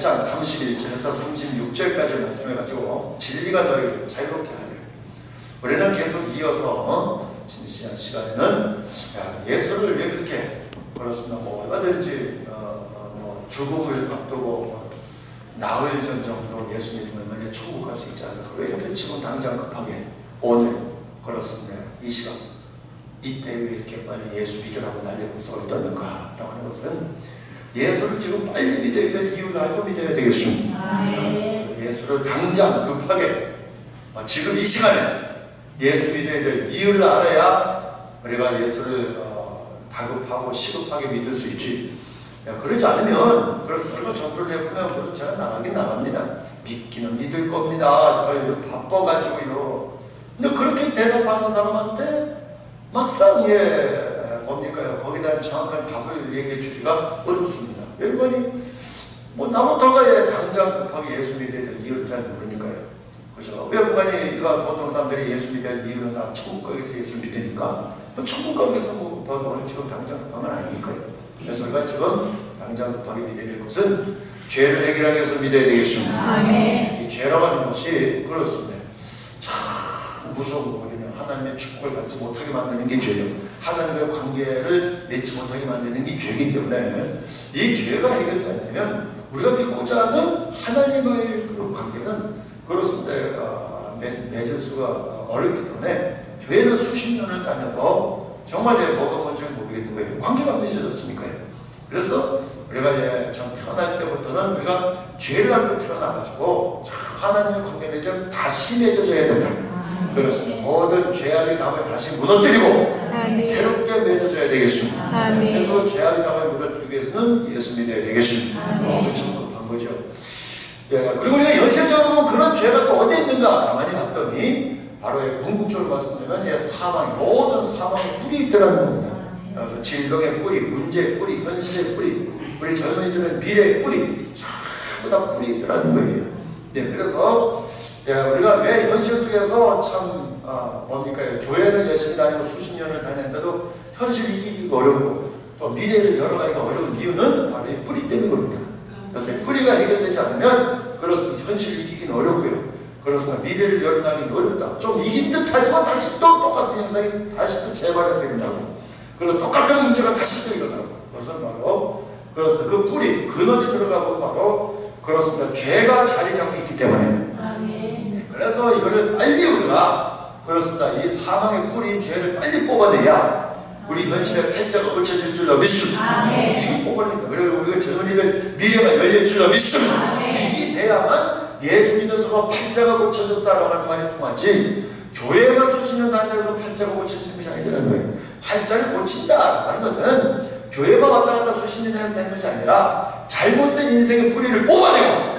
8장 31절에서 36절까지 말씀해가지고 진리가 너희를 자유롭게 하리라. 우리는 계속 이어서 진시한 시간에는 예수를 왜 그렇게 그렇습니다. 뭐 얼마든지 뭐 죽음을 앞두고 나흘 전 정도 예수 믿으면 먼저 천국 갈 수 있지 않을까. 왜 이렇게 지금 당장 급하게 오늘 그렇습니다. 이 시간 이때 왜 이렇게 빨리 예수 믿으라고 난리를 소리 떠는가 라고 하는 것은 예수를 지금 빨리 믿어야 될 이유를 알고 믿어야 되겠습니다. 예수를 당장 급하게 지금 이 시간에 예수 믿어야 될 이유를 알아야 우리가 예수를 다급하고 시급하게 믿을 수 있지. 그러지 않으면 그래서 얼마 전도를 해보면 제가 나가긴 나갑니다. 믿기는 믿을 겁니다. 제가 요즘 바빠가지고요. 근데 그렇게 대답하는 사람한테 막상 뭡니까요? 거기에 대한 정확한 답을 얘기해 주기가 어렵습니다. 여러분이 뭐 나부터가 당장 급하게 예수 믿어야 될 이유를 잘 모르니까요. 그죠? 여러분이 일반 보통 사람들이 예수 믿어야 될 이유는 다 천국 가기에서 예수 믿으니까 천국 가기에서 뭐 급하게 오늘 지금 당장 급한 건 아니니까요. 그래서 우리가 지금 당장 급하게 믿어야 될 것은 죄를 해결하기 위해서 믿어야 되겠습니다. 이 죄라고 하는 것이 그렇습니다. 참 무서운 거거든요. 하나님의 축복을 받지 못하게 만드는 게 죄예요. 하나님의 관계를 맺지 못하게 만드는 게 죄이기 때문에 이 죄가 해결되면 우리가 믿고자 하는 하나님의 그 관계는 그렇습니다. 맺을 수가 어렵기 때문에 교회를 수십 년을 다녀도 정말 뭐가 뭔지 모르겠는 거예요. 관계가 맺어졌으니까요. 그래서 우리가 전 태어날 때부터는 우리가 죄를 안고 태어나가지고 하나님의 관계 맺어 다시 맺어져야 된다. 그렇습니다. 모든 죄악의 담을 다시 무너뜨리고 새롭게 맺어져야 되겠습니다. 그리고 죄악의 담을 무너뜨리기 위해서는 예수 믿어야 되겠습니다. 참 급한 거죠. 그리고 우리가 현실적으로 그런 죄가 또 어디 있는가 가만히 봤더니 바로 궁극적으로 말씀드리면 사망, 모든 사망의 뿌리 있더라는 겁니다. 그래서 질병의 뿌리, 문제의 뿌리, 현실의 뿌리, 우리 젊은이들은 미래의 뿌리, 전부 다 뿌리 있더라는 거예요. 그래서 우리가 왜 현실 속에서 참 뭡니까 교회를 열심히 다니고 수십 년을 다녔는데도 현실을 이기기가 어렵고 또 미래를 열어가기가 어려운 이유는 바로 이 뿌리 때문인 겁니다. 그래서 이 뿌리가 해결되지 않으면 그렇습니다. 현실을 이기기는 어렵고요. 그렇습니다. 미래를 열어가기는 어렵다. 좀 이긴 듯 하지만 다시 또 똑같은 현상이 다시 또 재발해서 일어나고 그래서 똑같은 문제가 다시 또 일어나고 그것은 바로 그렇습니다. 그 뿌리, 근원이 들어가고 바로 그렇습니다. 죄가 자리 잡고 있기 때문에 그래서 이거를 빨리 우리가 그렇습니다. 이 사망의 뿌리인 죄를 빨리 뽑아내야 우리 현실의 팔자가 고쳐질 줄로 믿습니다. 이게 뽑아냅니다. 그리고 우리가 젊은이들 미래가 열릴 줄로 믿습니다. 이게 돼야만 예수 믿어서 팔자가 고쳐졌다라고 하는 말이 통하지 교회만 수십 년 다녀서 팔자가 고쳐지는 것이 아니라는 거예요. 팔자를 고친다라는 것은 교회만 왔다 갔다 수십 년 해서 되는 것이 아니라 잘못된 인생의 뿌리를 뽑아내고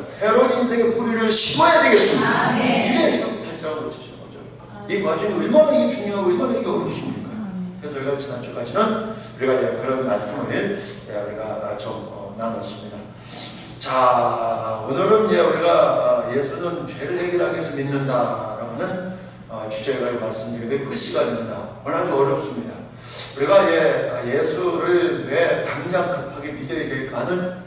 새로운 인생의 뿌리를 심어야 되겠습니다. 이래야 이런 팔자가 고쳐지는 거죠. 이 과정이 얼마나 이게 중요하고 얼마나 이게 어렵습니까? 그래서 우리가 지난주까지는 우리가 그런 말씀을 우리가 좀 나눴습니다. 자, 오늘은 우리가 예수는 죄를 해결하기 위해서 믿는다라고 하는 주제를 말씀드리는 끝 시간입니다. 오늘 아주 어렵습니다. 우리가 예수를 왜 당장 급하게 믿어야 될까 하는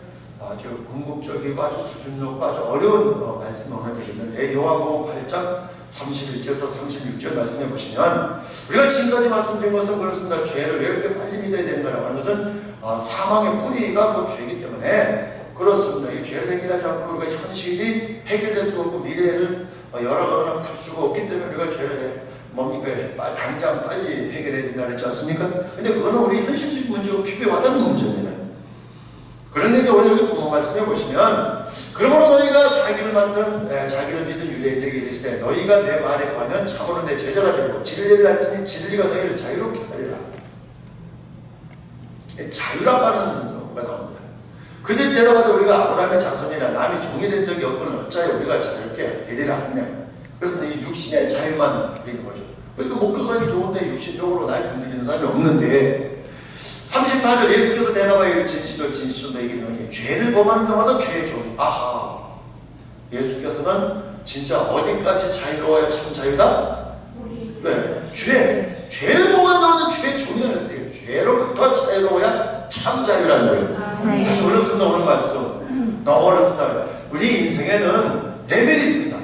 아주 궁극적이고 아주 수준 높고 아주 어려운 말씀을 오늘 드리는데 요한복음 8장 31절에서 36절 말씀해 보시면 우리가 지금까지 말씀드린 것은 그렇습니다. 죄를 왜 이렇게 빨리 믿어야 되는가라고 하는 것은 사망의 뿌리가 그 죄이기 때문에 그렇습니다. 이 죄를 해결하지 않고 우리가 현실이 해결될 수 없고 미래를 열어가거나 풀 수가 없기 때문에 우리가 죄를 뭡니까 당장 빨리 해결해야 된다 그랬지 않습니까? 근데 그거는 우리 현실적 문제고 피부에 와닿는 문제입니다. 그런데 이제 오늘 여기 본문 말씀해 보시면 그러므로 너희가 자기를 믿은 유대인들에게 이르시되 너희가 내 말에 가면 참으로 내 제자가 되고 진리를 알지니 진리가 너희를 자유롭게 하리라. 자유라고 하는 거가 나옵니다. 그들 대답하되 우리가 아브라함의 자손이라 남이 종이 된 적이 없고는 어찌하여 우리가 자유롭게 되리라 하느냐. 그래서 이 육신의 자유만 되는 거죠. 그러니까 목격하기 좋은데 육신적으로 나이 건드리는 사람이 없는데 34절 예수께서 대답하여 진실로 너에게 이르노니 죄를 범하는 자마다 죄의 종이 아하 예수께서는 진짜 어디까지 자유로워야 참 자유다? 네, 죄를 범하는 자마다 죄의 종이라고 했어요. 죄로부터 자유로워야 참 자유라는 거예요. 아주 어렵습니다 오늘 말씀. 너를 한다. 우리 인생에는 레벨이 있습니다.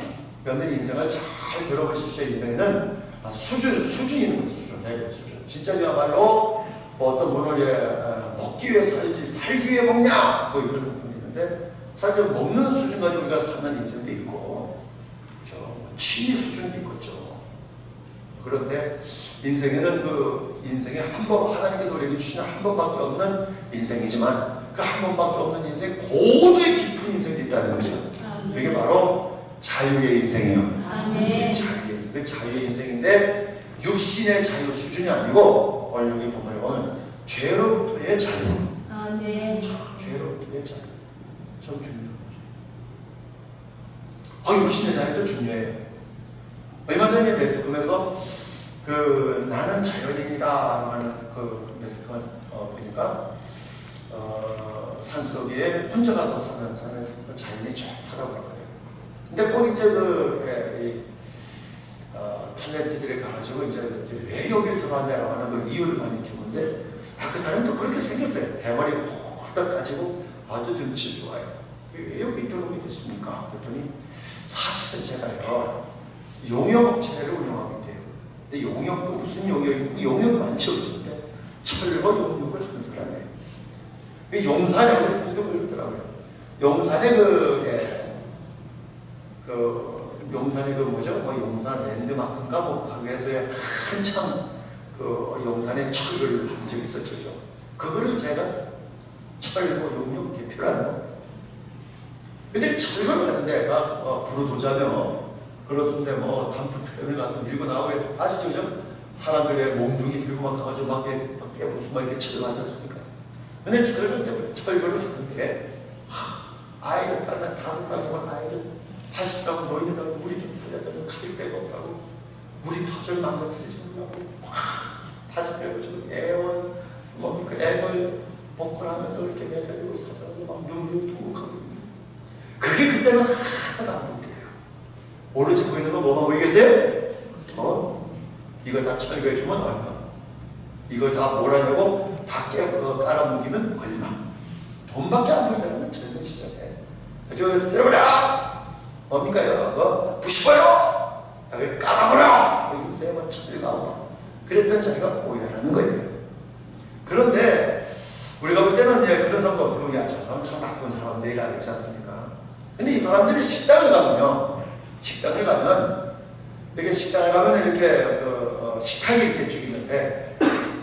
여러분들이 인생을 잘 들어보십시오. 인생에는 수준이 있는 거예요. 수준, 레벨, 수준. 진짜 그야말로 어떤 분을 먹기 위해 살기 위해 먹냐 뭐 이런 부분이 있는데 사실 먹는 수준까지 우리가 사는 인생도 있고 그렇죠? 취미 수준도 있겠죠. 그런데 인생에는 그 인생에 한 번 하나님께서 우리에게 주시는 한 번밖에 없는 인생이지만 그 한 번밖에 없는 인생 고도의 깊은 인생이 있다는 거죠. 그게 바로 자유의 인생이에요. 그 자유의 인생인데 육신의 자유 수준이 아니고 오늘 여기 보면 죄로부터의 자유. 죄로부터의 자유. 참 중요한 거죠. 육신의 자유도 중요해요. 얼마 전에 매스컴에서 그 나는 자연인이다 하는 그 매스컴 보니까 산속에 혼자 가서 사는 자연이 좋다라고 그래요. 근데 꼭 이제 탤런트들이 가가지고 이제 왜 여기를 들어왔냐라고 하는 그 이유를 많이 키우는데 그 사람도 그렇게 생겼어요. 대머리 홀딱 가지고 아주 등치 좋아요. 왜 여기 들어오게 됐습니까? 그랬더니 사실은 제가요 용역업체를 운영하고 있대요. 근데 용역도 무슨 용역이 용역이 많죠. 근데 철거 용역을 하는 사람이에요. 용산에 어느 사람도 그랬더라고요. 용산에 용산에 용산 랜드마크인가 거기에서의 한참 용산에 철거를 한 적이 있었죠. 그거를 제가 철거 용역 대표라는 거예요. 근데 철거를 하는데 부르도자며 그렇습니다. 단풍 표현에 가서 밀고 나오고 해서 아시죠? 사람들의 몽둥이 들고 막 가가지고 막 무슨 막 이렇게 철거하지 않습니까? 근데 철거를 하는데 아이를 까다 5살 먹은 아이를 80살 노인이라고 우리 좀 살려달라고 가릴 데가 없다고 우리 터질 망가뜨리려고 다짐되고 좀 애원 애걸 복권하면서 이렇게 매달리고 사자고 막 눈물투국하고 그게 그때는 하나도 안 보이더래요. 오른쪽 보이는 거 뭐만 보이겠어요? 이걸 다 철거해주면 얼마? 이걸 다 몰아내고 다 깔아뭉기면 얼마? 돈밖에 안 보이더라고요. 젊은 시절에. 저 쓰러버려! 뭡니까요? 부셔버려! 여기 깔아버려! 이러면서 세번 철거하고 그랬던 자기가 오해라는 거예요. 그런데 우리가 볼 때는 그런 사람도 어떻게 보면 저 사람 참 나쁜 사람들이라 그러지 않습니까? 근데 이 사람들이 식당을 가면 이렇게 식탁이 이렇게 쭉 있는데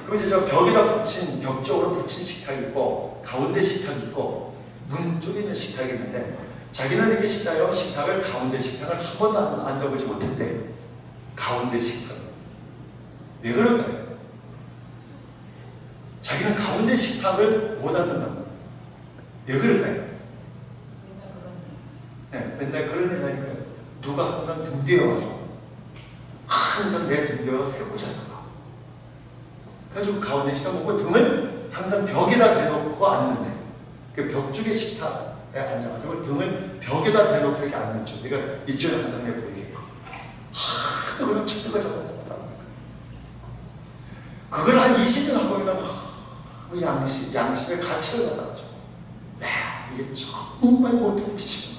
그럼 이제 저 벽에다 벽 쪽으로 붙인 식탁이 있고 가운데 식탁이 있고 문 쪽에 있는 식탁이 있는데 자기는 이렇게 식탁을 가운데 식탁을 한 번도 앉아보지 못했대. 가운데 식탁. 왜 그럴까요? 자기는 가운데 식탁을 못 앉는다고. 왜 그럴까요? 맨날 그런 일 하니까요. 누가 항상 등 뒤에 와서 항상 내 등 뒤에 와서 해꾸지 않더라. 그래가지고 가운데 식탁 먹고 등을 항상 벽에다 대놓고 앉는데 그 벽 쪽에 식탁에 앉아가지고 등을 벽에다 대놓고 이렇게 앉는 쪽. 그러니까 이쪽에 항상 내 보이겠고 하도 그런 척들과 잡았다. 그걸 한 20년 하고 있는 양심의 가치를 받아가지고 이게 정말 못할 짓이구나.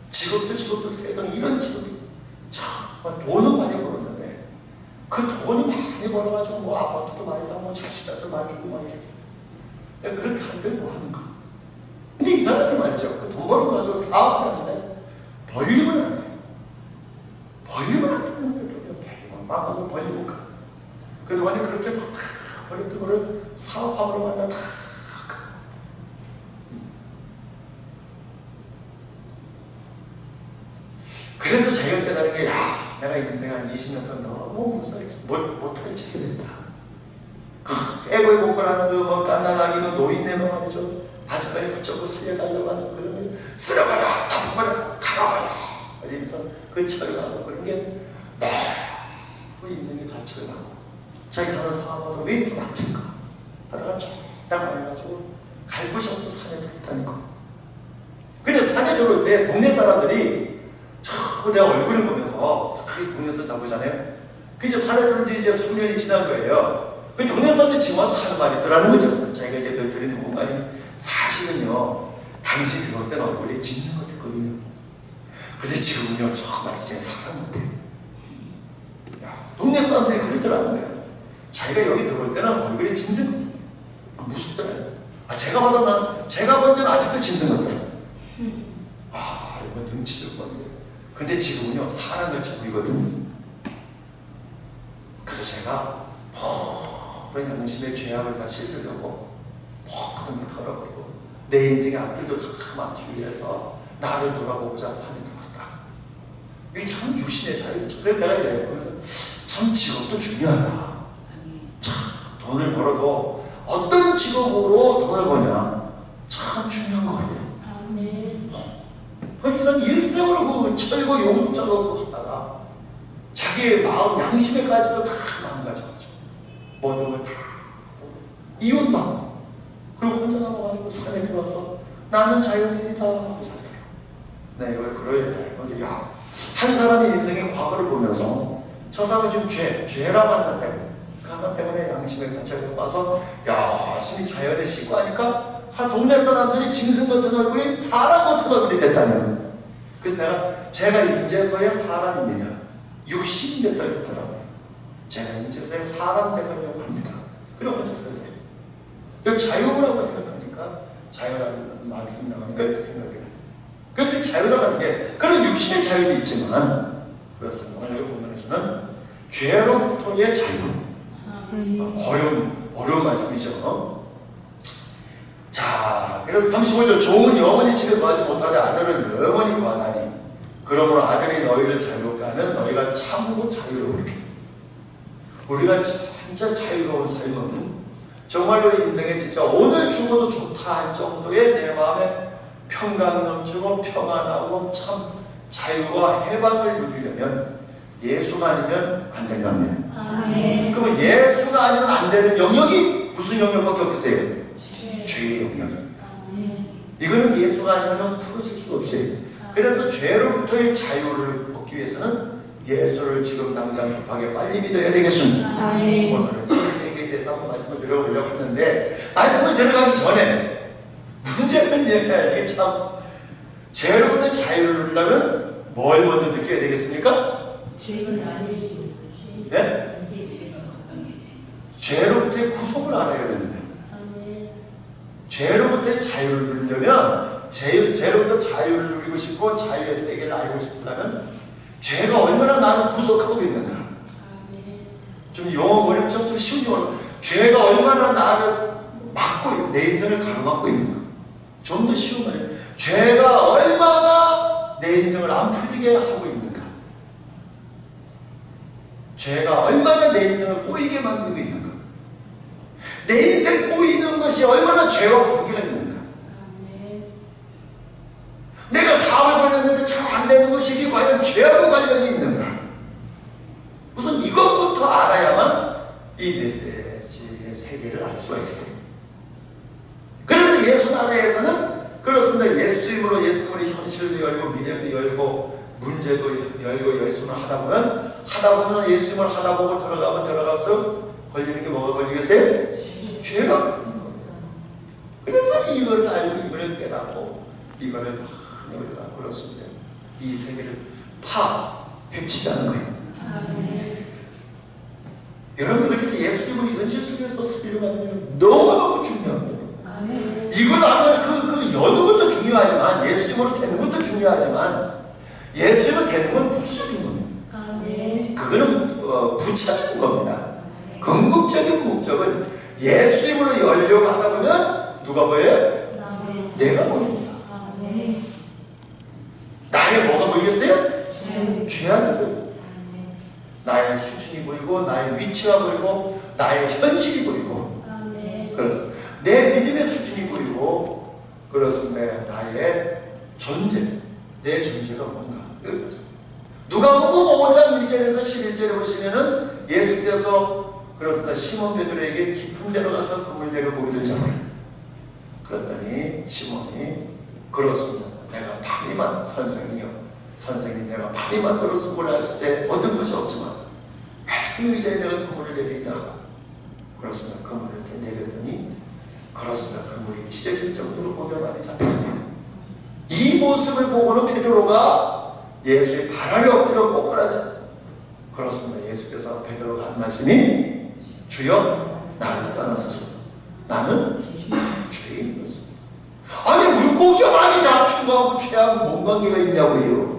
직업도 세상에 이런 직업이 정말 돈은 많이 벌었는데 그 돈이 많이 벌어가지고 아파트도 많이 사고 자식들도 많이 주고 막 이렇게 그렇게 하는데 뭐 하는가. 근데 이 사람이 말이죠. 그 돈 벌어가지고 사업을 하는데 벌리면 안 돼. 벌리면 안 되는 거예요. 막 하고 벌리고 가. 그동안에 그렇게 막 다 벌렸던 거를 사업함으로 만나 다 그래서 자기가 깨달은 게 내가 인생 한 20년 동안 너무 못할 짓을 했다. 애걸 복걸하는 깐난아기는 노인네만 말이죠. 바지까지 붙잡고 살려달라고 하는 그런 쓸어버려, 덮어버려, 갈아버려 이러면서 그 철거하고 그런 게 너무 인생의 가치를 하고 자기 하는 사업하다 왜 이렇게 막힐까 하다가 딱 말해가지고 갈 곳이 없어 산에 들었다니까. 근데 산에 들어올 때 동네 사람들이 내 얼굴을 보면서 그 동네에서 다 보잖아요. 그 이제 산에 들어온 지 이제 수년이 지난 거예요. 그 동네 사람들이 지금 와서 하는 말이 있더라는 거죠. 자기가 이제 늘 드리는 공간이 사실은요 당시 들어올 때는 얼굴이 짐승 같았거든요. 근데 지금은요, 정말 이제 사람 같아. 야, 동네 사람들이 그러더라는 거예요. 자기가 여기 들어올 때는 얼굴이 짐승 같아. 무섭더라고요. 제가 볼 때는 아직도 짐승 같더라고요. 이건 등치적 건데. 근데 지금은요, 사람같이 보이거든요. 그래서 제가 모든 양심의 죄악을 다 씻으려고 모든 걸 털어버리고 내 인생의 앞길도 다 막히기 위해서 나를 돌아보고자 산에 들어왔다. 이게 참 육신의 자유죠. 그래서 내가 이래요. 그래서 참 직업도 중요하다. 참 돈을 벌어도 어떤 직업으로 돈을 버냐 참 중요한 것 같아요. 그래서 일생으로 그 철거 용역 작업을 하다가 자기의 마음 양심에까지도 다 망가져가지고 모든 걸 다 이혼다. 그리고 혼자 남아가지고 산에 들어와서 나는 자연인이다 하고 살더라고요. 네, 이걸 그러야 한 사람의 인생의 과거를 보면서 저 사람은 지금 죄라고 한다 때문에 그 하나 때문에 양심의 관찰을 봐서 열심히 자연에 씻고 하니까 동네 사람들이 짐승 같은 얼굴이 사람 같은 얼굴이 됐다는 거예요. 그래서 제가 인제서야 사람입니다. 육신에서 있더라고요. 제가 인제서야 사람 되려고 합니다. 그리고 혼자 살아요. 자유라고 생각하니까 자유라는 말씀 나오니까 생각이 나요. 그래서 자유라고 하는 게 그런 육신의 자유도 있지만 그렇습니다. 오늘 여기 본문에서는 죄로부터의 자유. 어려운 말씀이죠. 자, 그래서 35절 종은 영원히 집에 거하지 못하되 아들은 영원히 거하나니 그러므로 아들이 너희를 자유롭게 하면 너희가 참으로 자유로울게. 우리가 진짜 자유로운 삶은 정말로 인생에 진짜 오늘 죽어도 좋다 할 정도의 내 마음에 평강이 넘치고 평안하고 참 자유와 해방을 누리려면 예수가 아니면 안 된답니다. 그러면 예수가 아니면 안 되는 영역이 무슨 영역밖에 없겠어요? 죄의 영역입니다. 이거는 예수가 아니면 풀어질 수 없어요. 그래서 죄로부터의 자유를 얻기 위해서는 예수를 지금 당장 급하게 빨리 믿어야 되겠습니다. 오늘은 이 세계에 대해서 한번 말씀을 드려보려고 했는데 말씀을 들어가기 전에 문제는 이게 참 죄로부터 자유를 누리려면 뭘 먼저 느껴야 되겠습니까? 네? 죄로부터의 구속을 알아야 됩니다. 죄로부터의 자유를 누리려면 죄로부터 자유를 누리고 싶고 자유의 세계를 알고 싶으려면 죄가 얼마나 나를 구속하고 있는가. 좀 용어 버리면 좀 쉬운 용어로 죄가 얼마나 나를 막고 내 인생을 가로막고 있는가. 좀 더 쉬운 말이에요. 죄가 얼마나 내 인생을 안 풀리게 하고 있는가. 죄가 얼마나 내 인생을 꼬이게 만들고 있는가. 내 인생 꼬이는 것이 얼마나 죄와 관계가 있는가. 내가 사업을 벌였는데 잘 안 되는 것이 이게 과연 죄하고 관련이 있는가. 우선 이것부터 알아야만 이 메시지의 세계를 알 수가 있어요. 그래서 예수 나라에서는 그렇습니다. 예수님으로 예수님의 현실도 열고 미래도 열고 문제도 열고 예수님을 하다 보면 예수님을 하다 보고 들어가서 걸리는 게 뭐가 걸리겠어요? 죄가 걸리는 겁니다. 그래서 이걸 알고 이걸 깨닫고 이거를 많이 우리가 그렇습니다. 이 세계를 해치자는 거예요. 여러분들 그래서 예수님을 현실 속에서 살려고 하는 너무너무 중요합니다. 이걸 알면 그 여는 것도 중요하지만 예수님으로 되는 것도 중요하지만 예수님으로 되는 건 부수적인 겁니다. 그거는 부차적인 겁니다. 궁극적인 목적은 예수님으로 열려고 하다 보면 누가 보여요? 내가 보입니다. 나의 뭐가 보이겠어요? 죄악이 보이고 나의 수준이 보이고 나의 위치가 보이고 나의 현실이 보이고 그래서 내 믿음의 수준이 보이고 그렇습니다. 나의 존재 내 존재가 뭔가 누가복음 5장 1절에서 11절에 보시면은 예수께서 그렇습니다. 시몬 베드로에게 깊은 데로 가서 그물대로 고기를 잡아라. 그랬더니 시몬이 그렇습니다. 내가 밤이만 선생님 내가 밤이만 너를 수고를 했을 때 얻은 것이 없지만 말씀 의자에 내가 그물을 내리냐. 그렇습니다. 그물을 이렇게 내렸더니 그렇습니다. 그물이 찢어질 정도로 고기가 많이 잡혔습니다. 모습을 보고는 베드로가 예수의 발 아래 엎드려 꼬꾸라져. 그렇습니다. 예수께서 베드로가 한 말씀이 주여 나를 떠나소서 나는 죄인이었습니다. 아니 물고기가 많이 잡힌 거하고 죄하고 뭔 관계가 있냐고요.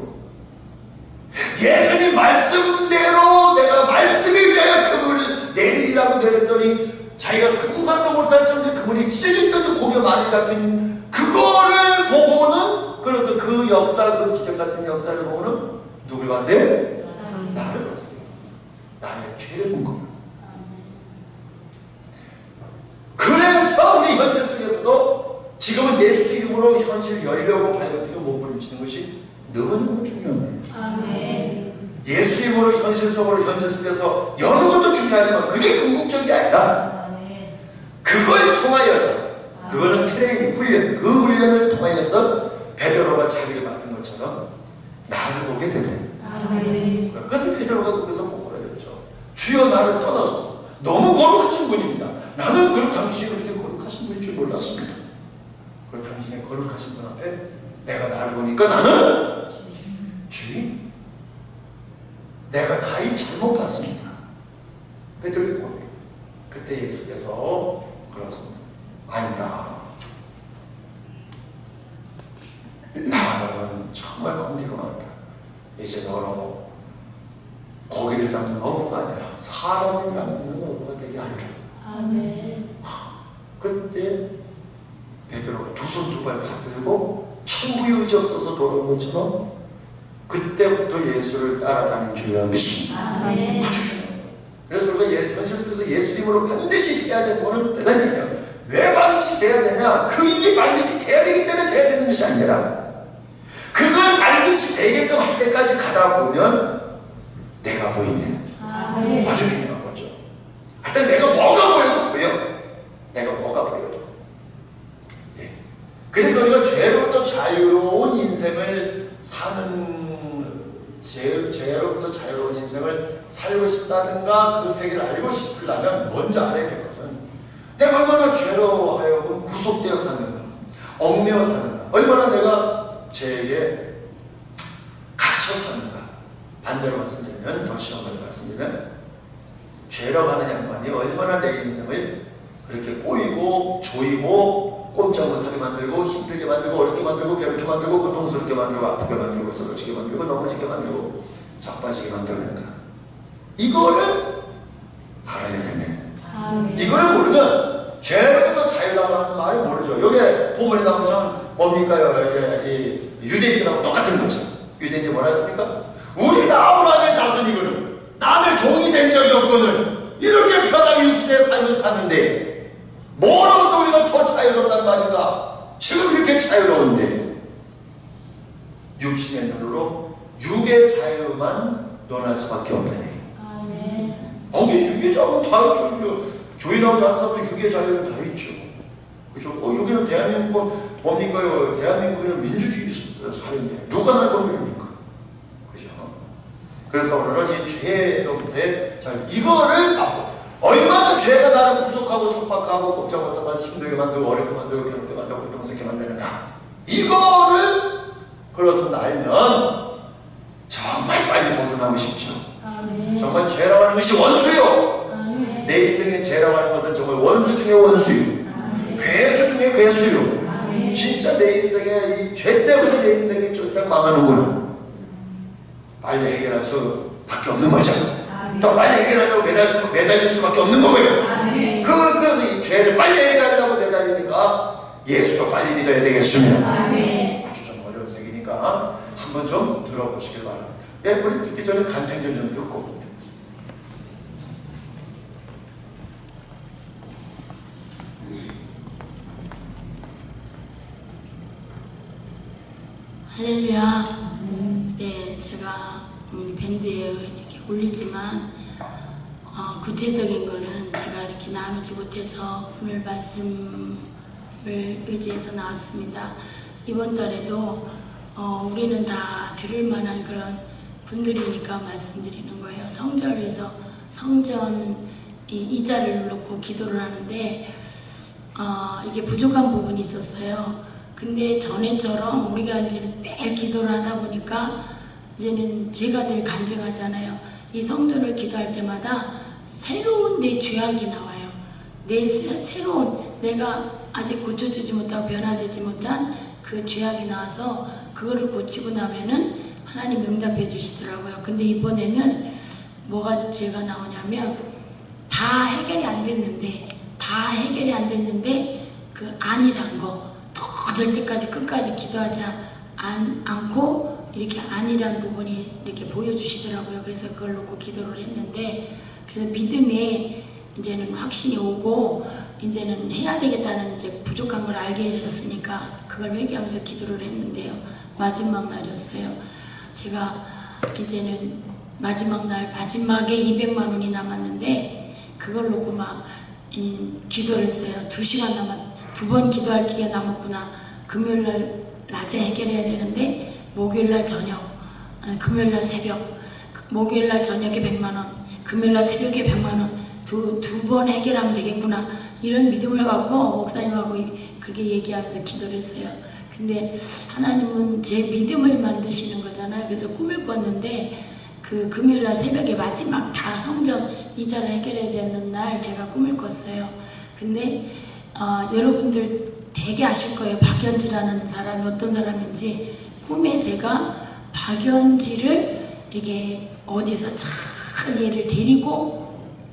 예수님 말씀대로 내가 말씀일자야 그분을 내리라고 내렸더니 자기가 상상도 못할 정도의 그분이 찢어질 고개 많이 잡힌 그거를 보고는, 그래서 그 역사, 그 기적 같은 역사를 보고는 누굴 봤어요? 나를 봤어요. 나의 죄를 본 겁니다. 그래서 우리 현실 속에서도 지금은 예수 이름으로 현실 열려고 발견해도 못 부딪히는 것이 너무너무 중요한 거예요. 예수 이름으로 현실 속에서 여는 것도 중요하지만 그게 궁극적이 아니라 그걸 통하여서, 그거는 트레이닝, 훈련, 그 훈련을 통하여서 베드로가 자기를 맡은 것처럼 나를 보게 됩니다. 그래서 베드로가 거기서 꼬꾸라졌죠. 주여 나를 떠나소서. 너무 거룩하신 분입니다. 나는 그럼 당신이 그렇게 거룩하신 분일 줄 몰랐습니다. 그리고 당신의 거룩하신 분 앞에 내가 나를 보니까 나는 주인, 내가 가히 잘못 봤습니다. 베드로의 고백. 그때 예수께서 그렇습니다. 아니다. 나는 정말 검지로웠다. 이제 너는 고기를 잡는 어부가 아니라 사람을 잡는 어부가 되게 하리라. 아멘. 그때 베드로가 두 손 두 발 다 들고 천부의 의지 없어서 돌아온 것처럼 그때부터 예수를 따라다닌 줄로 믿습니다. 아주 중요해요. 그래서 우리가 현실 속에서 예수님으로 반드시 돼야 되는 것은 대단히 돼요. 왜 반드시 돼야 되냐? 그 일이 반드시 돼야 되기 때문에 돼야 되는 것이 아니라 그걸 반드시 되게끔 할 때까지 가다 보면 내가 보이네. 아주 중요한 거죠. 하여튼 내가 뭐가 보여도 보여. 내가 뭐가 보여도. 예. 그래서 우리가 죄로부터 자유로운 인생을 사는, 죄로부터 자유로운 인생을 살고 싶다든가 그 세계를 알고 싶으려면 먼저 알아야 될 것은 내가 얼마나 죄로 하여금 구속되어 사는가, 얽매여 사는가, 얼마나 내가 죄에 갇혀 사는가. 반대로 말씀드리면, 더 시험을 말씀드리면, 죄라고 하는 양반이 얼마나 내 인생을 그렇게 꼬이고 조이고 꼼짝 못하게 만들고 힘들게 만들고 어렵게 만들고 괴롭게 만들고 고통스럽게 만들고 아프게 만들고 쓰러지게 만들고 넘어지게 만들고 자빠지게 만들는가. 이거를 알아야 됩니다. 이거를 모르면 죄로부터 자유라고 하는 말을 모르죠. 여기에 본문에 나오는 참 뭡니까요? 이 유대인들하고 똑같은 거죠. 유대인들이 뭐라 했습니까? 우리 다 아브라함의 자손이거든. 남의 종이 된 적이 없거든. 이렇게 편하게 육신의 삶을 사는데 뭐로부터 우리가 더 자유롭단 말인가? 지금 이렇게 자유로운데 육신의 눈으로 육의 자유만 논할 수밖에 없다는 얘기예요. 거기 육의 자유는 다 있죠. 교회 나오지 않은 사람도 육의 자유는 다 있죠. 그죠? 여기는 대한민국은 뭡니까요? 대한민국에는 민주주의 사회인데 누가 날 건드립니까? 그죠? 그래서 오늘은 이 죄로부터의 자유, 이거를 막고 얼마나 죄가 나를 구속하고 속박하고 꼼짝 못하고 힘들게 만들고 어렵게 만들고 괴롭게 만들고 고통스럽게 만드는가, 이거를 그렇습니다 알면 정말 빨리 벗어나고 싶죠. 정말 죄라고 하는 것이 원수요. 내 인생의 죄라고 하는 것은 정말 원수 중에 원수요. 괴수 중에 괴수요. 진짜 내 인생에 이 죄 때문에 내 인생이 쫄딱 망하는구나. 빨리 해결할 수밖에 없는 거죠. 더 빨리 해결하려고 매달릴 수밖에 없는 거고요. 그래서 이 죄를 빨리 해결하려고 매달리니까 예수도 빨리 믿어야 되겠습니다. 아주 좀 어려운 색이니까 한번 좀 들어보시길 바랍니다. 예, 우리 듣기 전에 간증 좀 듣고. 할렐루야. 예, 제가 밴드에 이렇게 올리지만 구체적인 거는 제가 이렇게 나누지 못해서 오늘 말씀을 의지해서 나왔습니다. 이번 달에도 우리는 다 들을 만한 그런 분들이니까 말씀드리는 거예요. 성전을 위해서 성전 이자를 놓고 기도를 하는데 이게 부족한 부분이 있었어요. 근데 전에처럼 우리가 이제 매일 기도를 하다 보니까 이제는 제가 늘 간증하잖아요. 이 성전을 기도할 때마다 새로운 내 죄악이 나와요. 새로운 내가 아직 고쳐주지 못하고 변화되지 못한 그 죄악이 나와서 그거를 고치고 나면은 하나님 응답해 주시더라고요. 근데 이번에는 뭐가 죄가 나오냐면 다 해결이 안 됐는데 그 아니란 거 더 될 때까지 끝까지 기도하지 않고 이렇게 아니란 부분이 이렇게 보여주시더라고요. 그래서 그걸 놓고 기도를 했는데, 그래서 믿음에 이제는 확신이 오고 이제는 해야 되겠다는 이제 부족한 걸 알게 해주셨으니까 그걸 회개하면서 기도를 했는데요. 마지막 날이었어요. 제가 이제는 마지막 날 마지막에 200만 원이 남았는데 그걸 놓고 막 기도를 했어요. 2시간 2번 기도할 기회가 남았구나. 금요일날 낮에 해결해야 되는데 목요일날 저녁, 금요일날 새벽, 목요일날 저녁에 100만 원, 금요일날 새벽에 100만 원 두 번 해결하면 되겠구나. 이런 믿음을 갖고 목사님하고 그렇게 얘기하면서 기도를 했어요. 근데 하나님은 제 믿음을 만드시는 거잖아요. 그래서 꿈을 꿨는데 그 금요일날 새벽에 마지막 다 성전 이자를 해결해야 되는 날 제가 꿈을 꿨어요. 근데 여러분들 되게 아실 거예요. 박연지라는 사람이 어떤 사람인지. 꿈에 제가 박연지를 이렇게 어디서 잘 얘를 데리고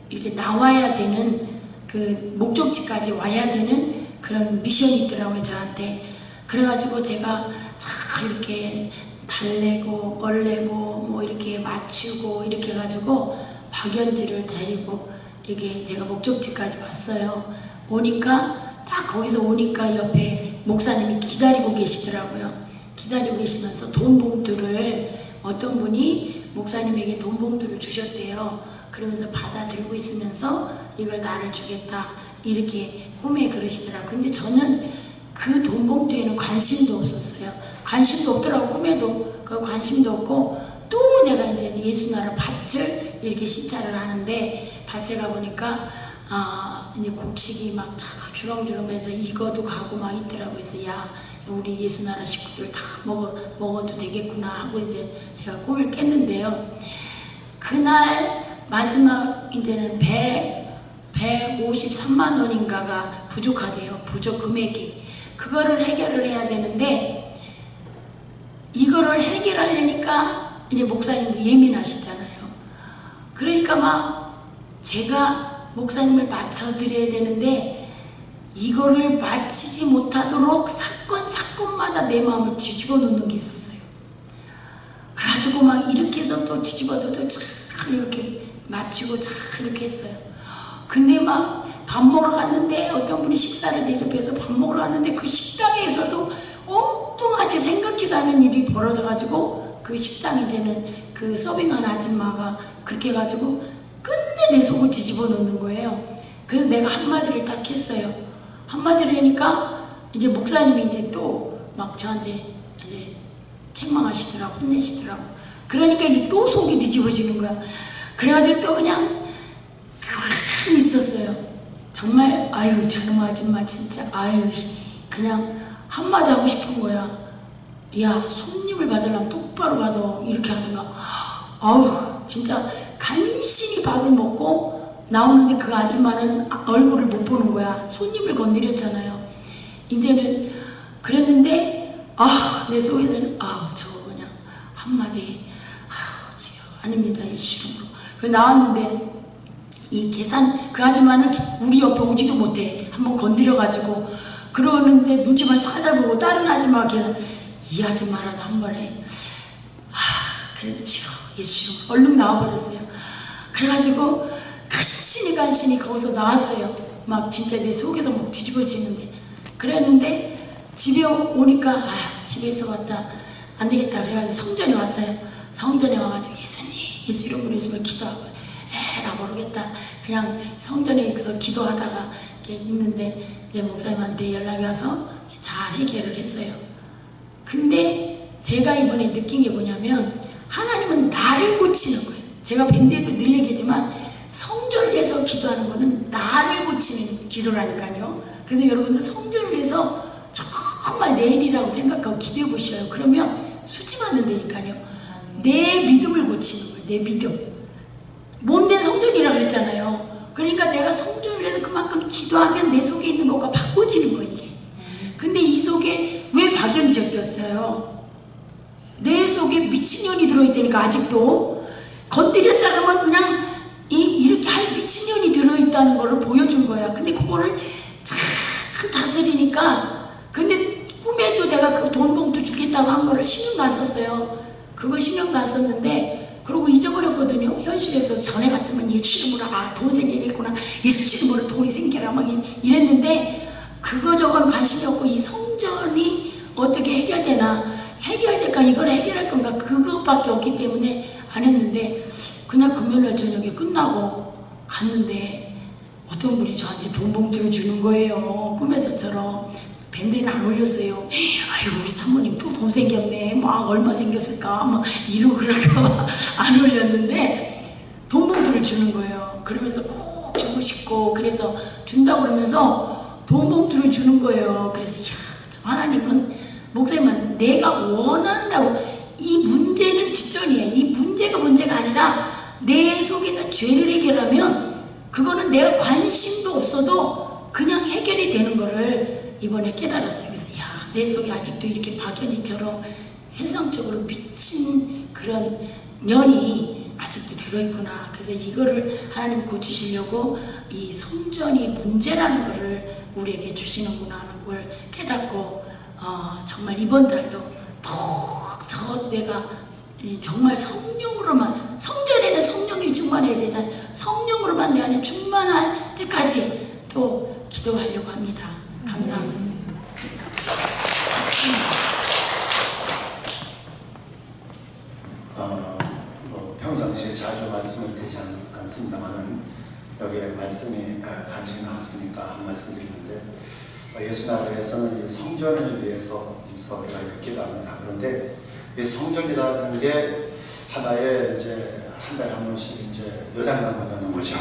이렇게 나와야 되는 그 목적지까지 와야 되는 그런 미션이 있더라고요, 저한테. 그래가지고 제가 잘 이렇게 달래고 얼래고 뭐 이렇게 맞추고 이렇게 해가지고 박연지를 데리고 이렇게 제가 목적지까지 왔어요. 오니까 딱 거기서 오니까 옆에 목사님이 기다리고 계시더라고요. 기다리고 계시면서 돈 봉투를 어떤 분이 목사님에게 돈 봉투를 주셨대요. 그러면서 받아 들고 있으면서 이걸 나를 주겠다 이렇게 꿈에 그러시더라고요. 근데 저는 그 돈 봉투에는 관심도 없었어요. 관심도 없더라고. 꿈에도 그 관심도 없고, 또 내가 이제 예수나라 밭을 이렇게 시찰을 하는데 밭에 가보니까 이제 곡식이 막 주렁주렁해서 익어도 가고 막 있더라고요. 그래서 야, 우리 예수나라 식구들 다 먹어도 되겠구나 하고 이제 제가 꿈을 깼는데요. 그날 마지막 이제는 153만 원인가가 부족하대요. 부족 금액이. 그거를 해결을 해야 되는데 이거를 해결하려니까 이제 목사님도 예민하시잖아요. 그러니까 막 제가 목사님을 맞춰드려야 되는데 이거를 마치지 못하도록 사건마다 내 마음을 뒤집어 놓는 게 있었어요. 그래가지고 막 이렇게 해서 또 뒤집어도 참 이렇게 맞추고 참 이렇게 했어요. 근데 막 밥 먹으러 갔는데 어떤 분이 식사를 대접해서 밥 먹으러 갔는데 그 식당에서도 엉뚱하지 생각지도 않은 일이 벌어져가지고 그 식당 이제는 그 서빙하는 아줌마가 그렇게 해가지고 끝내 내 속을 뒤집어 놓는 거예요. 그래서 내가 한마디를 딱 했어요. 한마디를 하니까 이제 목사님이 이제 또 막 저한테 이제 책망하시더라고, 혼내시더라고. 그러니까 이제 또 속이 뒤집어지는 거야. 그래가지고 또 그냥 가만히 있었어요. 정말 아유 저놈 아줌마 진짜 아유 그냥 한마디 하고 싶은 거야. 야, 손님을 받으려면 똑바로 받아 이렇게 하던가. 아우 진짜 간신히 밥을 먹고 나오는데 그 아줌마는 얼굴을 못 보는 거야. 손님을 건드렸잖아요. 이제는 그랬는데 내 속에서는 저거 그냥 한마디 주여 아닙니다 예수 이름으로. 그 나왔는데 이 계산 그 아줌마는 우리 옆에 오지도 못해. 한번 건드려가지고 그러는데 눈치만 살살 보고 다른 아줌마가 계산 이 아줌마라도 한 번에 그래도 주여 예수 이름으로 얼른 나와버렸어요. 그래가지고 간신히 거기서 나왔어요. 막 진짜 내 속에서 막 뒤집어지는데 그랬는데 집에 오니까 집에서 왔자 안 되겠다 그래가지고 성전에 왔어요. 성전에 와가지고 예수님 예수 이름으로 예수님을 기도하고 나 모르겠다 그냥 성전에 있어서 기도하다가 이렇게 있는데 이제 목사님한테 연락이 와서 잘 해결을 했어요. 근데 제가 이번에 느낀 게 뭐냐면 하나님은 나를 고치는 거예요. 제가 밴드에도 늘 얘기하지만 성전을 위해서 기도하는 거는 나를 고치는 기도라니까요. 그래서 여러분들 성전을 위해서 정말 정말 내일이라고 생각하고 기대해 보셔요. 그러면 수치 받는다니까요. 내 믿음을 고치는 거예요. 내 믿음. 몸된 성전이라고 그랬잖아요. 그러니까 내가 성전을 위해서 그만큼 기도하면 내 속에 있는 것과 바꿔지는 거예요, 이게. 근데 이 속에 왜 박연지였겠어요? 내 속에 미친년이 들어있다니까. 아직도 건드렸다 그러면 그냥 이렇게 할 미친년이 들어있다는 거를 보여준 거야. 근데 그거를 참 다스리니까. 근데 꿈에도 내가 그 돈 봉투 주겠다고 한 거를 신경 났었어요. 그거 신경 났었는데 그러고 잊어버렸거든요. 현실에서 전에 같으면 예수 이름으로 돈 생기겠구나, 예수 이름으로 돈이 생겨라 막 이랬는데 그거 저건 관심이 없고 이 성전이 어떻게 해결될까, 이걸 해결할 건가, 그것밖에 없기 때문에 안 했는데 그냥 금요일날 저녁에 끝나고 갔는데 어떤 분이 저한테 돈 봉투를 주는 거예요. 꿈에서처럼. 밴드에는 안 올렸어요. 아이고 우리 사모님 또 돈 생겼네, 막 얼마 생겼을까 막 이러고 그러니까 안 올렸는데 돈 봉투를 주는 거예요. 그러면서 꼭 주고 싶고 그래서 준다고 그러면서 돈 봉투를 주는 거예요. 그래서 이야, 저 하나님은 목사님 말씀, 내가 원한다고. 이 문제는 뒷전이에요. 이 문제가 아니라 내 속에 있는 죄를 해결하면 그거는 내가 관심도 없어도 그냥 해결이 되는 거를 이번에 깨달았어요. 그래서 야, 내 속에 아직도 이렇게 박연희처럼 세상적으로 미친 그런 년이 아직도 들어있구나. 그래서 이거를 하나님 고치시려고 이 성전이 문제라는 거를 우리에게 주시는구나 하는 걸 깨닫고 정말 이번 달도 더 내가 정말 성령으로만, 성전에는 성령이 충만해야 되잖아요. 성령으로만 내 안에 충만할 때까지 또 기도하려고 합니다. 감사합니다. 평상시에 자주 말씀을 드리지 않습니다만은 여기에 말씀이 간증이 나왔으니까 한 말씀 드리는데, 예수 나라에서는 성전을 위해서 우리가 기도합니다. 그런데 이 성전이라는 게 하나의 이제 한 달에 한 번씩 이제 요단강 건너는 거죠.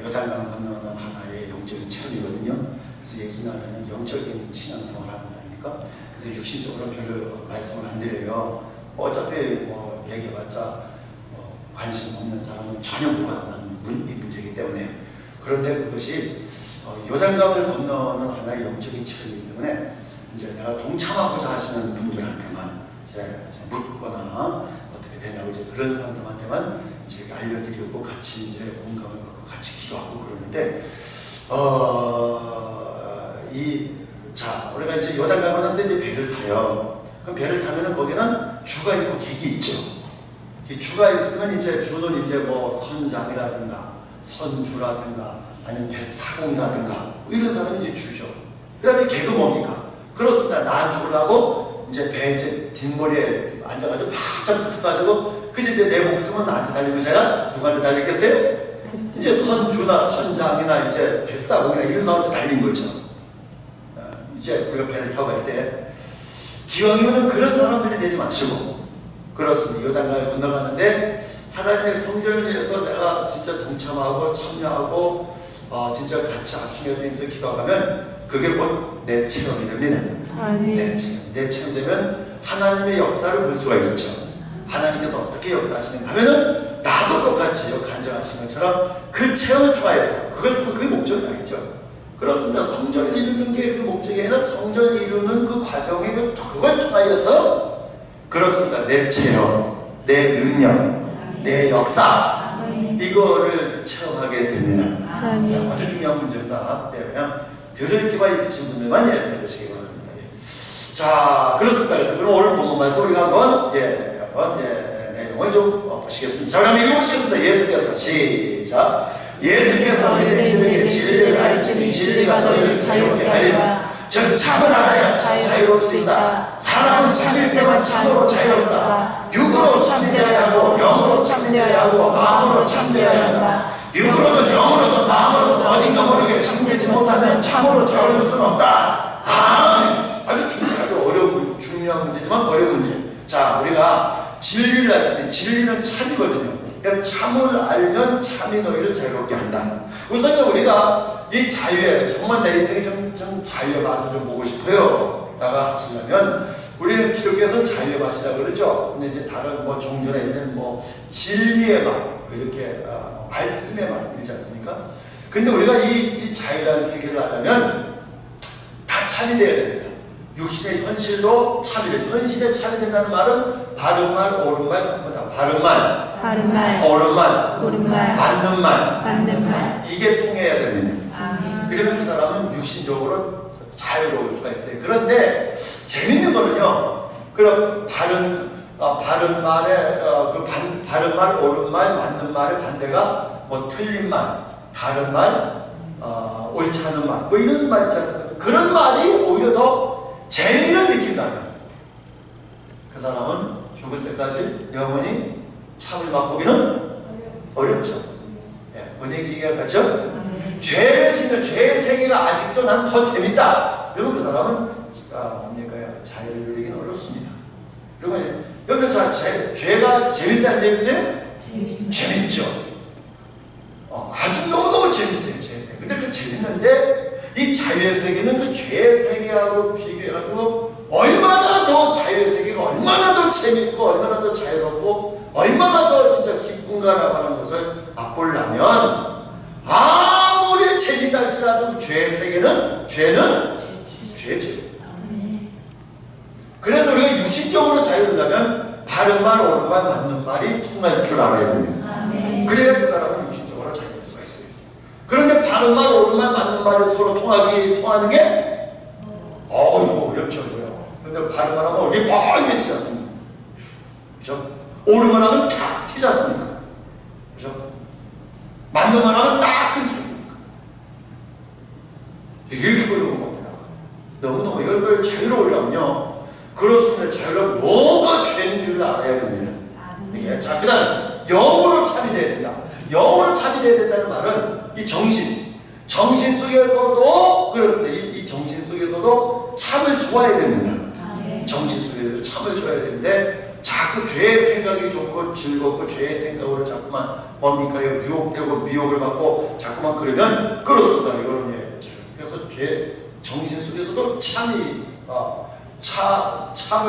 요단강 건너는 하나의 영적인 체험이거든요. 그래서 예수 나라는 영적인 신앙생활 하는 거니까. 그래서 육신적으로 별로 말씀을 안 드려요. 어차피 뭐 얘기해봤자 관심 없는 사람은 전혀 무관한 이 문제이기 때문에. 그런데 그것이 요단강을 건너는 하나의 영적인 체험이기 때문에 이제 내가 동참하고자 하시는 분들한테만 이제 묻거나 어떻게 되냐고 이제 그런 사람들한테만 이제 알려드리고 같이 이제 공감을 갖고 같이 기도하고 그러는데, 우리가 이제 요단강 건너는데 이제 배를 타요. 그럼 배를 타면은 거기는 주가 있고 객이 있죠. 이 주가 있으면 이제 주는 이제 뭐 선장이라든가 선주라든가 아니면 배사공이라든가 뭐 이런 사람이 이제 주죠. 그 다음에 객은 뭡니까? 그렇습니다. 나 죽으려고 이제 배 이제 뒷머리에 앉아가지고 바짝 붙어가지고 그지 이제 내 목숨은 나한테 달린 것이라 누구한테 달렸겠어요? 이제 선주나 선장이나 이제 배사공이나 이런 사람한테 달린 거죠. 이제 우리가 배를 타고 갈 때 기왕이면 그런 사람들이 되지 마시고, 그렇습니다. 요단강을 건너가는데 하나님의 성전을 위해서 내가 진짜 동참하고 참여하고 진짜 같이 합심해서 기도하면 그게 곧 내 체험이 됩니다. 내 체험 되면 하나님의 역사를 볼 수가 있죠. 하나님께서 어떻게 역사하시는가 하면은 나도 똑같이 간증하신 것처럼 그 체험을 통하여서 그게 목적이 아니죠. 그렇습니다. 성전을 이루는 게 그 목적이 아니라 성전을 이루는 그 과정에 그걸 통하여서 그렇습니다. 내 체험, 내 능력, 내 역사, 이거를 체험하게 됩니다. 아주 중요한 문제입니다. 그냥 들을 기가 있으신 분들만 들으시기 바랍니다. 자, 그렇습니다. 그래서 그럼 오늘 본문 말씀 우리가 한번 내용을 좀 보시겠습니다. 자, 그럼 읽어보시겠습니다. 예수께서 시작. 예수께서 너희들에게 진리를 가르치니 진리가 너희를 자유롭게 하리라. 즉 참을 알아야 자유롭습니다. 사람은 참을 때만 참으로 자유롭다. 육으로 참되어야 하고 영으로 참되어야 하고 마음으로 참되어야 한다. 육으로든 영으로든 마음으로든 어딘가 모르게 참되지 못하면 참으로 자유로울 수는 없다. 아주 중요한 문제지만 어려운 문제. 자, 우리가 진리를 알지. 진리는 참이거든요. 그러니까 참을 알면 참이 너희를 자유롭게 한다. 우선 우리가 이 자유에 정말 내 인생에 좀 자유의 맛을 좀 보고 싶어요. 나가 하시려면 우리는 기독교에서는 자유의 맛이라 그러죠. 근데 이제 다른 뭐 종교나 있는 뭐 진리의 맛 이렇게 말씀의 맛 이러지 않습니까? 근데 우리가 이 자유라는 세계를 하려면 다 참여돼야 됩니다. 육신의 현실도 참여돼. 현실에 참여된다는 말은 바른 말, 옳은 말, 바른 말, 옳은 말, 맞는 말, 이게 통해야 됩니다. 그러면 그 사람은 육신적으로 자유로울 수가 있어요. 그런데 재밌는 거는요. 그럼 바른 말의 바른 말, 옳은 말, 맞는 말의 반대가 뭐 틀린 말, 다른 말, 옳지 않은 말, 뭐 이런 말이 있지 않습니까? 그런 말이 오히려 더 재미를 느낀다면 그 사람은 죽을 때까지 영원히 참을 맛보기는 어렵죠. 예, 뭔 얘기 얘기할까죠? 죄를 짓는 죄의 세계가 아직도 난 더 재밌다. 그러면 그 사람은 자유를 누리기는 어렵습니다. 그리고 여러분 죄가 재밌어요? 안 재밌어요? 재밌죠. 아주 너무너무 재밌어요. 죄의 세계. 근데 그 재밌는데 이 자유의 세계는 그 죄의 세계하고 비교해가지고 얼마나 더 자유의 세계가 얼마나 더 재밌고 얼마나 더 자유롭고 얼마나 더 진짜 기쁜가라고 하는 것을 맛보려면 아무리 재밌다 할지라도 그 죄의 세계는 죄죠. 그래서 우리가 육신적으로 자유하려면 바른 말, 옳은 말, 맞는 말이 통할 줄 알아야 됩니다. 그래야 그 사람은 육신적으로 자유할 수가 있어요. 그런데 바른 말, 옳은 말, 맞는 말이 서로 통하는 게 이거 어렵죠. 그런데 바른 말 하면 얼굴이 빨개지지 않습니까? 그죠? 옳은 말 하면 탁 튀지 않습니까? 그죠? 맞는 말 하면 딱 끊지 않습니까? 이게 어려운 겁니다. 너무너무 이걸 자유로우려면요. 그렇습니다. 자유로우면 뭐가 죄인 줄 알아야 됩니다. 이게 자, 그 다음 영으로 참여돼야 된다. 영으로 참여돼야 된다는 말은 이 정신 속에서도 그렇습니다. 이 정신 속에서도 참을 좋아야 됩니다. 정신 속에서 참을 줘야 되는데 자꾸 죄의 생각이 좋고 즐겁고 죄의 생각으로 자꾸만 뭡니까? 유혹되고 미혹을 받고 자꾸만 그러면 그렇습니다. 이거는 그래서 정신 속에서도 참을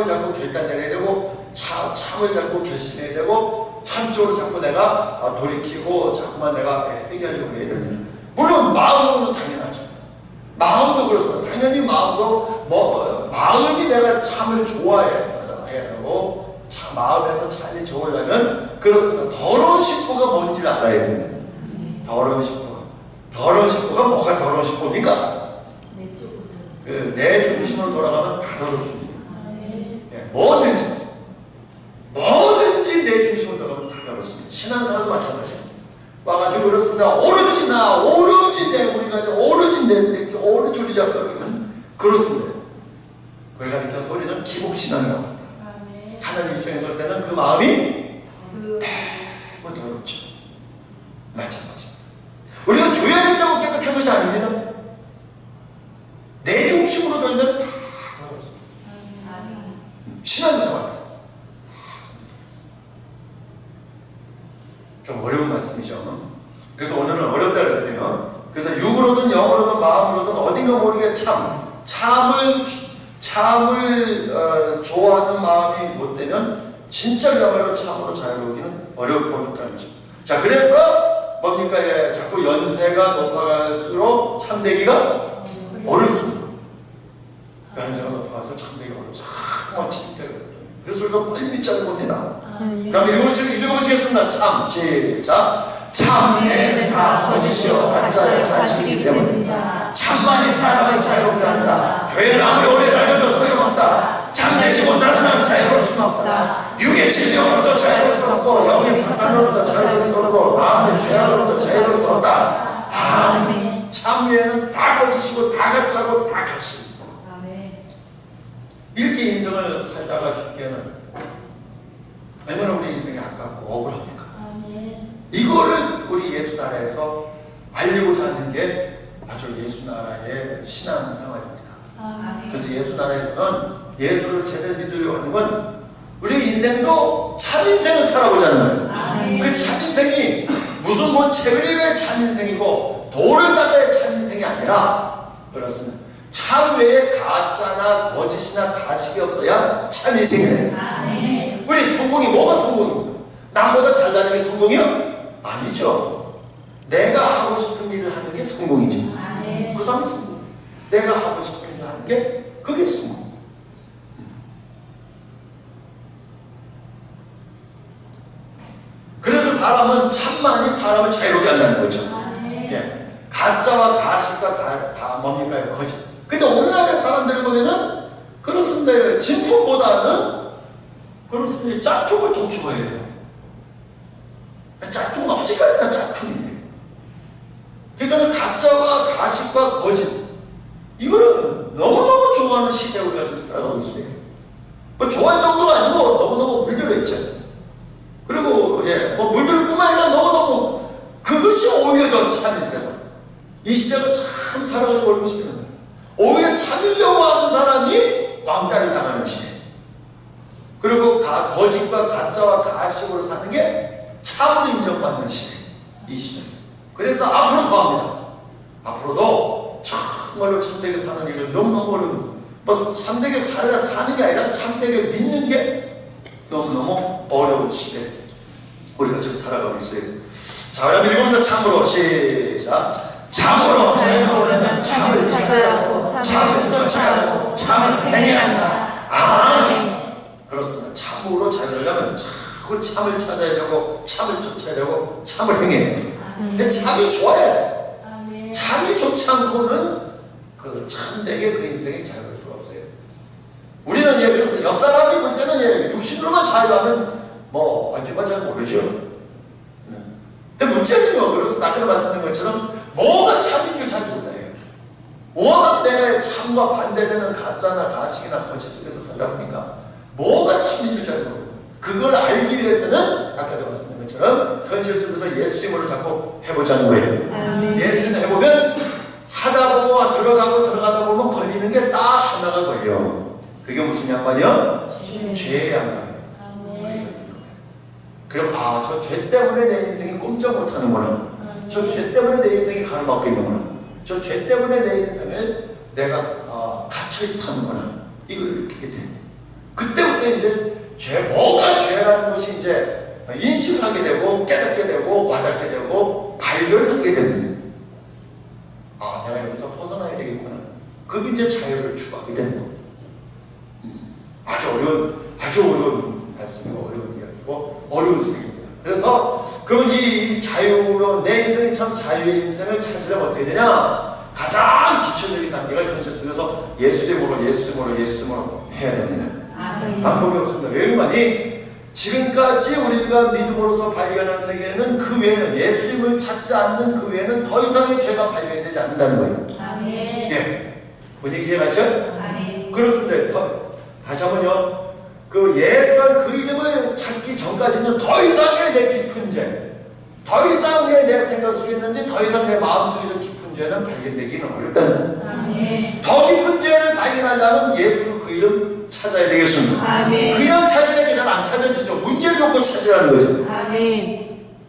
자꾸 결단해야 되고 참을 자꾸 결심해야 되고 참 쪽으로 자꾸 내가 돌이키고 자꾸만 내가 회개하려고 해야 됩니다. 물론 마음으로는 당연하죠. 마음도 그렇습니다. 당연히 마음이 내가 참을 좋아해야 되고 마음에서 참이 좋으려면 그렇습니다. 더러운 식구가 뭔지를 알아야 됩니다. 더러운 식구가 뭐가 더러운 식구입니까? 내 중심으로 돌아가면 다 더럽습니다. 뭐든지 내 중심으로 돌아가면 다 더럽습니다. 신앙생활도 마찬가지입니다. 와가지고 그렇습니다. 오로지 내 새끼, 오로지 우리 작가 그러면 그렇습니다. 그러니까 밑에 소리는 기복신앙이라고 합니다. 하나님 입장에서 볼 때는 그 마음이 너무 더럽죠. 마찬가지입니다. 우리가 교회 안에 있다고 깨끗한 것이 아닙니다. 내 중심으로 돌면 다 더럽습니다. 신앙생활 좀 어려운 말씀이죠. 그래서 오늘은 어렵다 그랬어요. 그래서 육으로든 영으로든 마음으로든 어딘가 모르게 참을 좋아하는 마음이 못 되면 진짜야말로 참으로 자유로우기는 어렵다는 거죠. 자, 그래서 뭡니까? 자꾸 연세가 높아갈수록 참되기가 어렵습니다. 연세가 높아가서 참되기가 어렵죠. 자꾸만 침대가 그래서 우리가 빨리 믿자는 겁니다. 그럼 읽어보시겠습니다. 시작. 참내는 다 거짓이요 가짜의 가시이기 때문입니다. 참만이 사람을 자유롭게 한다. 교회는 아무리 오래 다녀도 소용없다. 참되지 못하는 한 자유로울 수는 없다. 육의 질병으로도 자유로울 수 없고 영의 사탄으로도 자유로울 수 없고 마음의 죄악으로도 자유로울 수 없다. 아멘. 참외에는 다 거짓이고 다 가짜고 다 가시입니다. 이렇게 인생을 살다가 죽게는 얼마나 우리 인생이 아깝고 억울합니까? 이거를 우리 예수 나라에서 알리고자 하는 게 아주 예수 나라의 신앙생활입니다. 그래서 예수 나라에서는 예수를 제대로 믿으려고 하는 건 우리 인생도 참인생을 살아보자는 거예요. 그 참인생이 무슨 체리의 참인생이고 돌을 닦아야 참인생이 아니라 그렇습니다. 참 외에 가짜나 거짓이나 가식이 없어야 참 인생이네. 우리 성공이 뭐가 성공입니까? 남보다 잘나는 게 성공이요? 아니죠. 내가 하고 싶은 일을 하는 게 성공이지. 그 사람이 성공. 내가 하고 싶은 일을 하는 게 그게 성공. 그래서 사람은 참만이 사람을 자유롭게 한다는 거죠. 예. 가짜와 가식과 뭡니까? 거짓. 근데 오늘날의 사람들을 보면은 그렇습니다. 진품보다는 그렇습니다. 짝퉁을 더 좋아해요. 짝퉁은 어디까지나 짝퉁이에요. 그러니까 가짜와 가식과 거짓 이거는 너무너무 좋아하는 시대에 우리가 좀 살아가고 있어요. 뭐 좋아할 정도가 아니고 너무너무 물들어 있죠. 그리고 예, 뭐 물들 뿐만 아니라 너무너무 그것이 오히려 더 참인 세상. 이 시대가 참 살아가는 어려운 시대입니다. 오히려 참으려고 하는 사람이 왕따를 당하는 시대. 그리고 거짓과 가짜와 가식으로 사는 게 참으로 인정받는 시대. 이 시대. 그래서 앞으로 더 합니다. 앞으로도 정말로 참되게 사는 일을 너무너무 어려운, 뭐 참되게 사는 게 아니라 참되게 믿는 게 너무너무 어려운 시대 우리가 지금 살아가고 있어요. 자, 그럼 읽어보자. 참으로. 시작. 참으로 자유로우려면 참을 찾아야 하고 참을 쫓아야 하고 참을 행해야 한다. 아멘. 그렇습니다. 참으로 자유로우려면 자꾸 참을 찾아야 되고 참을 쫓아야 되고 참을 행해야 돼요. 근데 참이 좋아야 돼. 참이 좋지 않고는 그 참되게 그 인생이 자유로울 수가 없어요. 우리는 예를 들어서 옆 사람이 볼 때는 육신으로만 자유하면 뭐 얼핏만 잘 모르죠. 근데 문제는요, 그래서 아까 말씀드린 것처럼 뭐가 참인 줄 잘 몰라요. 뭐가 내가 참과 반대되는 가짜나 가식이나 거짓 속에서 살다 보니까 뭐가 참인 줄 잘 모르고, 그걸 알기 위해서는 아까도 말씀드린 것처럼 현실 속에서 예수님을 자꾸 해보자는 거예요. 예수님 해보면 하다 보면 들어가다 보면 걸리는 게 딱 하나가 걸려. 그게 무슨 양반이요? 죄의 양반이에요. 그럼 저 죄 때문에 내 인생이 꼼짝 못하는구나. 저 죄 때문에 내 인생이 가로막혀 있는구나. 저 죄 때문에 내 인생을 내가 갇혀 사는구나. 이걸 느끼게 돼요. 그때부터 이제 뭐가 죄라는 것이 이제 인식을 하게 되고 깨닫게 되고 와닿게 되고 발견을 하게 됩니다. 내가 여기서 벗어나야 되겠구나. 그게 이제 자유를 추구하게 되는 겁니다. 아주 어려운 말씀이고 어려운 이야기고 어려운 생입니다. 그래서 이 자유로 내 인생이 참 자유의 인생을 찾으려면 어떻게 되냐? 가장 기초적인 단계가 현실 속에서 예수님으로 해야 됩니다. 방법이 없습니다. 왜냐하면 지금까지 우리가 믿음으로서 발견한 세계에는 그 외에는 예수님을 찾지 않는 그 외에는 더 이상의 죄가 발견이 되지 않는다는 거예요. 네. 분위기 이해가시죠? 그렇습니다. 다시 한번요. 예수란 그 이름을 찾기 전까지는 더 이상의 내 깊은 죄, 더 이상의 내 생각 속에 있는지 더 이상 내 마음 속에 깊은 죄는 발견되기는 어렵다는 거예요. 더 깊은 죄를 발견하려면 예수 그 이름 찾아야 되겠습니다. 그냥 찾으는 게 잘 안 찾아지죠. 문제를 놓고 찾으라는 거죠.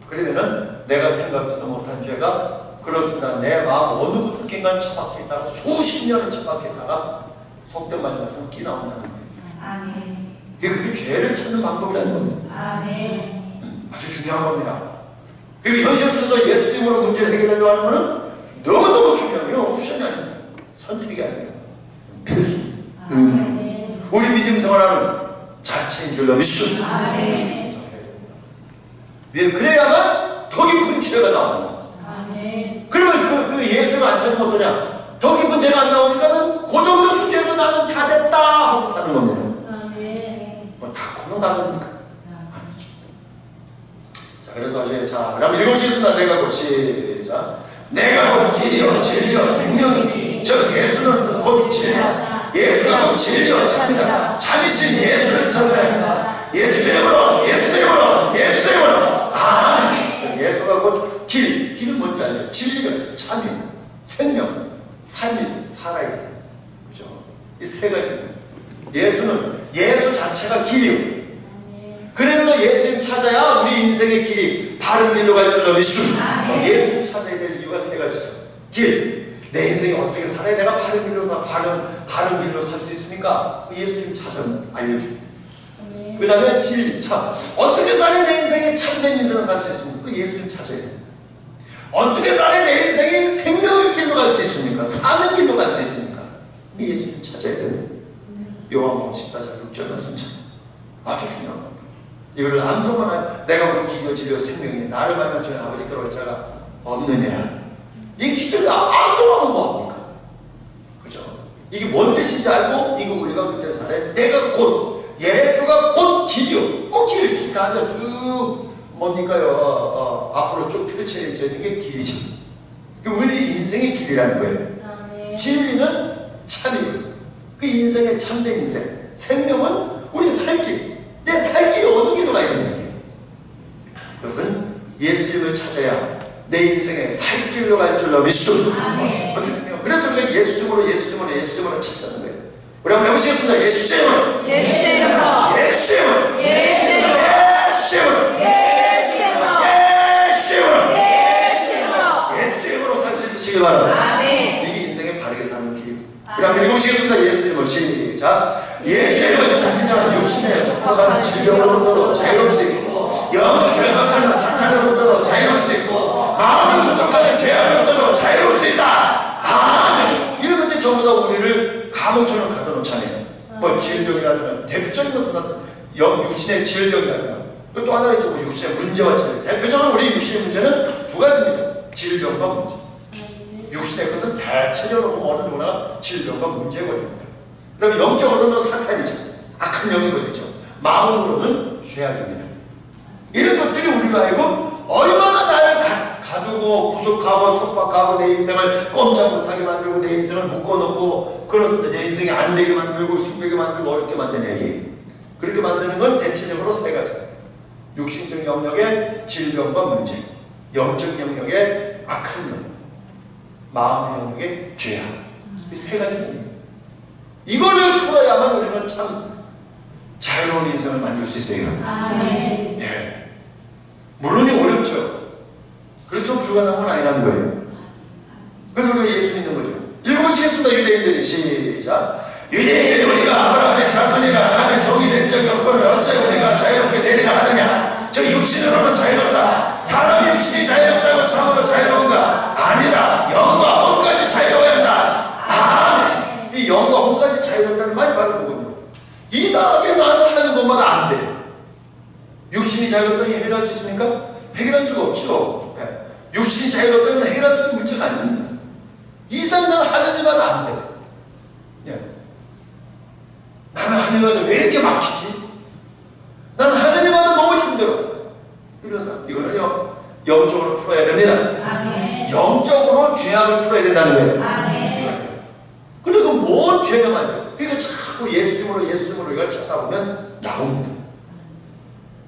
그러면은 내가 생각지도 못한 죄가 그렇습니다. 내 마음 어느 구석인가 처박혀 있다가 수십 년을 처박혀 있다가 속된 말 말씀 끼 나온다는 거예요. 그게 죄를 찾는 방법이라는 겁니다. 아주 중요한 겁니다. 그리고 현실 속에서 예수님으로 문제를 해결하려고 하는 것은 너무너무 중요해요. 옵션이 아닙니다. 선택이 아니에요. 필수. 우리 믿음 생활하는 자체인 줄로 믿으시죠. 그래야만 더 깊은 죄가 나옵니다. 그러면 그 예수를 안 찾으면 어떠냐? 더 깊은 죄가 안 나오니까는 그 정도 수준에서 나는 다 됐다 하고 사는 겁니다. 다 고노다니까 아니죠. 자, 그래서 그럼 읽으시겠습니다. 내가 곧 시작. 내가 곧 길이요 진리요 생명이니 저 예수는 곧 진리야. 예수가 곧 진리요 참이다. 참이신 예수를 찾아야 한다. 예수님으로 예수가 곧 길은 뭔지 알죠? 진리가 참이, 생명, 삶이 살아있어. 그죠? 이 세 가지는 예수 자체가 길이요. 그래서 예수님 찾아야 우리 인생의 길이 바른 길로 갈 줄로 믿습니다. 예수님 찾아야 될 이유가 세 가지죠. 길, 내 인생이 어떻게 살아야 내가 바른 길로 바른 길로 살 수 있습니까? 예수님 찾아는 알려줍니다. 그 다음에 진리, 참 어떻게 살아야 내 인생이 참된 인생을 살 수 있습니까? 예수님 찾아야 됩니다. 어떻게 살아야 내 인생이 생명의 길로 갈 수 있습니까? 사는 길로 갈 수 있습니까? 예수님 찾아야 됩니다. 요한복음 14장 6절 말씀처럼 아주 중요한 겁니다. 이걸 암송하나 내가 본 기교 진료 생명이니 나를 만날 주의 아버지께로 올 자가 없느니라. 이 기절을 암송하면 뭐합니까? 그죠? 이게 뭔 뜻인지 알고 이거 우리가 그때 살아야 내가 곧 예수가 곧 길이요. 길가 아주 쭉 뭡니까요? 앞으로 쭉 펼쳐져 있는 게 길이죠. 우리 인생의 길이라는 거예요. 진리는 참이고 그 인생의 참된 인생, 생명은 우리 살 길. 내 살 길이 어느 길로 가야 되냐. 그것은 예수님을 찾아야 내 인생의 살 길로 갈 줄로 믿으시오. 아주 중요해요. 그래서 우리가 예수님으로 찾자는 거예요. 우리 한번 해보시겠습니다. 예수님으로. 예수님으로. 예수님으로. 예수님으로. 예수님으로 살 수 있으시길 바랍니다. 이게 인생의 바르게 사는 길이고. 우리 한번 읽어보시겠습니다. 예수님을 시작. 예수님을 찾는 자는 육신에 속박하는 질병으로부터 자유로울 수 있고 영을 결박하는 사탄으로부터 자유로울 수 있고 마음을 구속하는 죄악으로부터 자유로울 수 있다. 아멘. 이런 것들이 전부 다 우리를 감옥처럼 가둬놓잖아요. 뭐 질병이라든가 대표적인 것은 육신의 질병이라든가 또 하나 있죠. 육신의 문제와 질병. 대표적으로 우리 육신의 문제는 두 가지입니다. 질병과 문제. 육신의 것은 대체적으로 어느 누구나 질병과 문제가 걸립니다. 그 다음에 영적으로는 사탄이죠. 악한 영이 걸리죠. 마음으로는 죄악입니다. 이런 것들이 우리가 알고 얼마나 나를 가두고 구속하고 속박하고 내 인생을 꼼짝 못하게 만들고 내 인생을 묶어놓고 그렇습니다. 내 인생이 안 되게 만들고 힘들게 만들고 어렵게 만드는 얘기. 그렇게 만드는 건 대체적으로 세 가지. 육신적 영역의 질병과 문제, 영적 영역의 악한 영, 마음의 영역의 죄악. 이 세 가지입니다. 이거를 풀어야만 우리는 참 자유로운 인생을 만들 수 있어요. 예. 물론이 어렵죠. 그렇죠. 불가능한 건 아니라는 거예요. 그래서 우리가 예수 믿는 거죠. 읽어보시겠습니다. 유대인들이 시작. 유대인들이 우리가 아브라함의 자손이라 하나님의 종이 된 적이 없거늘 어찌 우리가 자유롭게 되리라 하느냐. 저 육신으로는 자유롭다. 사람의 육신이 자유롭다고 참으로 자유로운가? 아니다. 영과 혼까지 자유로워야 한다. 아멘. 이 영과 혼까지 자유롭다는 말이 바로 그거군요. 이상하게 나는 하는 것마다 안 돼. 육신이 자유롭다니 해결할 수 있습니까? 해결할 수가 없죠. 육신이 자유롭다면 해결할 수 있는 문제가 아닙니다. 이상하게 나는 하는 일마다 안 돼. 나는 하는 일마다 왜 이렇게 막히지? 나는 하는 일마다 너무 힘들어. 이런 사람. 이거는요, 영적으로 풀어야 됩니다. 영적으로 죄악을 풀어야 된다는 거예요. 그러니까 뭔 죄가 많아요. 그러니까 자꾸 예수님으로 이걸 찾아보면 나옵니다.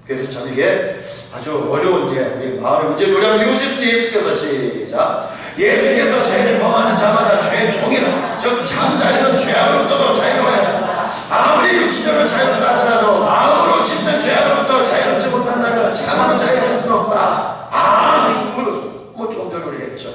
그래서 참 이게 아주 어려운 우리 마음의 문제죠. 우리 한번 읽어보시겠습니다. 예수께서 시작. 예수께서 죄를 범하는 자마다 죄의 종이라 즉 참자유는 죄악으로부터 자유로워야 한다. 아무리 육신으로 자유롭다 하더라도 마음으로 짓는 죄악으로부터 자유롭지 못한다면 참으로 자유로울 수는 없다. 아멘. 그렇습니다. 뭐 좀 전에 우리 했죠.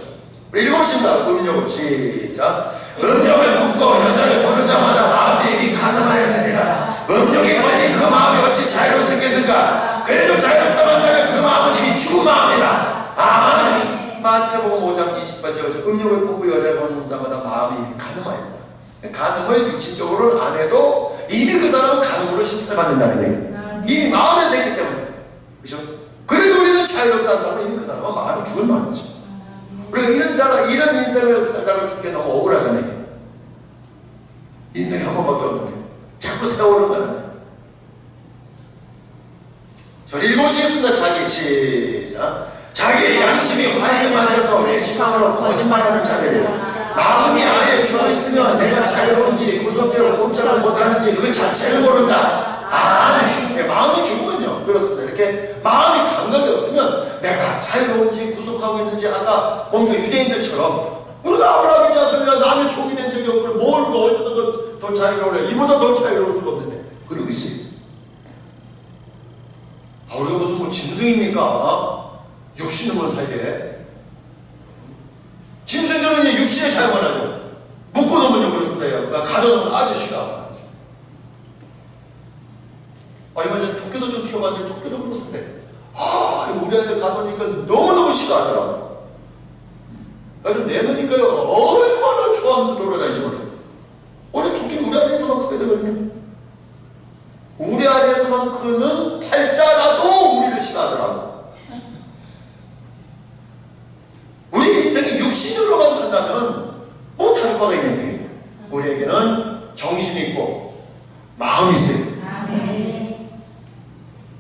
우리 읽어보십니다. 음욕을 시작. 음욕을 묻고 여자를 보는 자마다 마음이 이미 가늠하였느니라. 음욕에 걸린 그 마음이 어찌 자유로울 수 있겠는가. 그래도 자유롭다고 한다면 그 마음은 이미 죽은 마음이다. 아멘. 마태복음 5장 28절에서 음욕을 품고 여자를 보는 자마다 마음이 이미 가늠하였다. 가늠을 육신적으로는 안 해도 이미 그 사람은 가늠으로 심판받는다는 거예요. 이미 마음에 생겼기 때문에. 그렇죠? 그래도 우리는 자유롭다 한다면 이미 그 사람은 마음이 죽은 마음이죠. 우리가 이런 인생을 살다가 죽게 너무 억울하잖아요. 인생이 한 번밖에 없는데 자꾸 세월을 가는. 저는 읽어보시겠습니다. 자기 시작. 자기의 양심이 화에 맞아서 외식함으로 거짓말하는 자들이라. 마음이 아예 죽어있으면 내가 자유로운지 구속대로 꼼짝을 못하는지 그 자체를 모른다. 아멘. 마음이 죽으면요 그렇습니다. 이렇게 마음이 감각이 없으면 내가 자유로운지 구속하고 있는지 아까 뭔가 유대인들처럼 우리가 아브라함의 자손이라 남의 종이 된 적이 없고 뭘 어디서 더 자유로울래. 이보다 더 자유로울 수가 없는데 그러고 있어요. 우리가 무슨 뭐 짐승입니까? 육신으로 살게. 짐승들은 육신의 자유만 하죠. 묶어놓으면 그렇습니다. 가둬놓으면 아저씨가. 얼마 전에 토끼도 좀 키워봤는데 토끼도 그렇습니다. 우리 아이들 가둬니까 너무너무 싫어하더라고. 그래서 내놓으니까요, 얼마나 좋아하면서 돌아다니지 몰라요. 원래 토끼는 우리 안에서만 크게 되거든요. 우리 안에서만 크면 팔자라도 우리를 싫어하더라고. 우리 인생이 육신으로만 산다면 뭐 다를 바가 있는 거예요. 우리에게는 정신이 있고 마음이 있어요.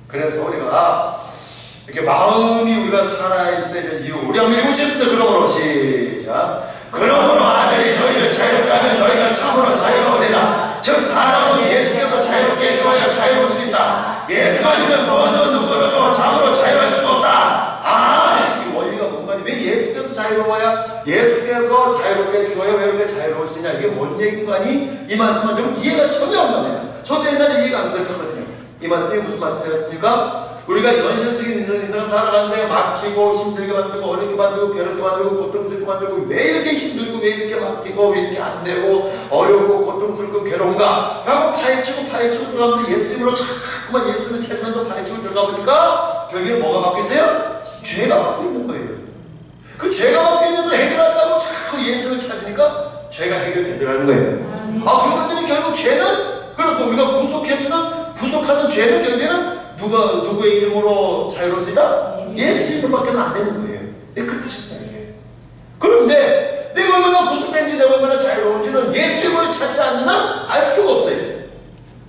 그래서 우리가 이렇게 마음이 우리가 살아있어야 될 이유, 우리 한번 읽으셨습니다. 그러므로 시작. 그러므로 아들이 너희를 자유롭게 하면 너희가 참으로 자유로우리라. 즉 사람은 예수께서 자유롭게 해주어야 자유로울 수 있다. 예수가 아니면 그 어느 누구라도 참으로 자유할 수가 없다. 이 원리가 뭔가, 왜 예수께서 자유로워야, 예수께서 자유롭게 해주어야 왜 이렇게 자유로울 수 있냐, 이게 뭔 얘기인가니? 이 말씀은 좀 이해가 전혀 안 갑니다. 저도 옛날에 이해가 안 됐었거든요. 이 말씀이 무슨 말씀이었습니까? 우리가 현실적인 인생을 살아가는데 막히고 힘들게 만들고 어렵게 만들고 괴롭게 만들고 고통스럽게 만들고 왜 이렇게 힘들고 왜 이렇게 막히고 왜 이렇게 안 되고 어렵고 고통스럽고 괴로운가 라고 파헤치고 들어가면서 예수님으로 자꾸만 예수님을 찾으면서 파헤치고 들어가 보니까 결국에 뭐가 막혀 있어요? 죄가 막혀 있는 거예요. 그 죄가 막혀 있는 걸 해결한다고 자꾸 예수님을 찾으니까 죄가 해결되더라는 거예요. 그러고 봤더니 결국 죄는, 그래서 우리가 구속하는 죄는 결국에는 누구의 이름으로 자유로울 수 있다? 예수 이름밖에 안 되는 거예요. 그 뜻입니다, 이게. 그런데 내가 얼마나 구속된지, 내가 얼마나 자유로운지는 예수 이름을 찾지 않는 한 알 수가 없어요.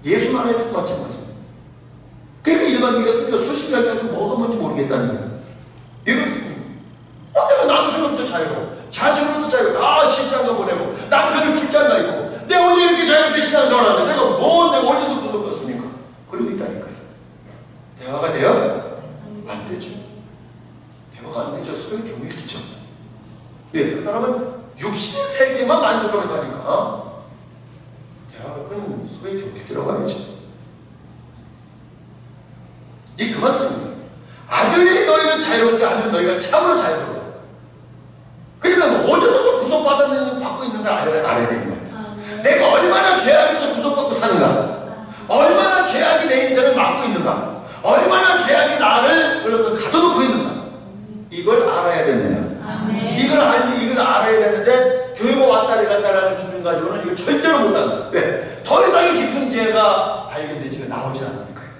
예수 나라에서 마찬가지입니다. 그러니까 일반 믿었으니까 수십 년 가지고 뭐가 뭔지 모르겠다는 거예요. 이렇습니다. 내가 남편으로부터 자유로워, 자식으로부터 자유로워, 신장가 보내고 남편을 출장 가 있고 내가 언제 이렇게 자유롭게 신앙생활 하는데 내가 어디서 구속했습니까? 그러고 있다니까요. 대화가 돼요? 안 되죠. 대화가 안 되죠. 소위 교육이죠. 예, 그 사람은 육신의 세계만 만족하면서 하니까 대화가 그는 소위 교육이라고 하죠. 이 그 말씀입니다. 아들이 너희를 자유롭게 하면 너희가 참으로 자유로워. 그러면 어디서도 구속받고 있는 걸 알아야 되는 거예요. 내가 얼마나 죄악에서 구속받고 사는가, 얼마나 죄악이 내 인생을 막고 있는가, 얼마나 죄악이 나를 그래서 가둬놓고 있는가, 이걸 알아야 된대요. 이걸 알아야 되는데 교회가 왔다리 갔다라는 수준 가지고는 이거 절대로 못한다. 왜? 더 이상의 깊은 죄가 발견되지가 나오지 않으니까요.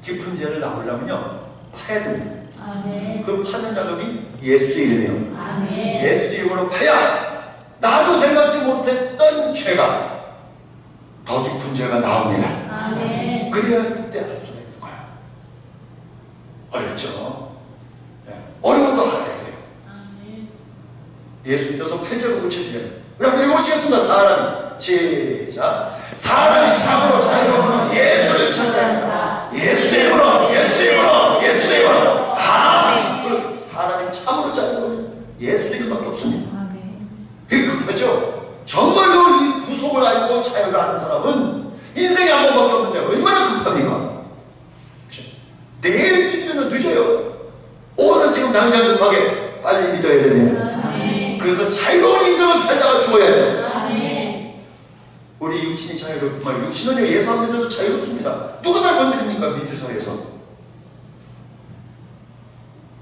깊은 죄를 나오려면요, 파야 됩니다. 그 파는 작업이 예수 이름이요. 예수 이름으로 파야 나도 생각지 못했던 죄가, 더 깊은 죄가 나옵니다. 그래야 그때 알 수가 있는 거야. 어렵죠? 어려운 거 알아야 돼요. 예수 믿어서 패자로 고쳐지려면 우리 한번 읽어보시겠습니다. 사람이 시작. 사람이 참으로 자유로우면 예수를 찾아야 한다. 예수 이름으로, 예수 이름으로, 예수 이름으로. 그래서 사람이 참으로 자유로우면 예수 이름밖에 없습니다. 그게 급하죠. 정말로 이 구속을 알고 자유를 아는 사람은 인생에 한 번밖에 없는데 얼마나 급합니까? 내일 믿으면 늦어요. 오늘 지금 당장 급하게 빨리 믿어야 되네요. 그래서 자유로운 인생을 살다가 죽어야죠. 우리 육신이 자유롭지만 육신은요, 예수 안 믿어도 자유롭습니다. 누가 날 건드립니까? 민주사회에서.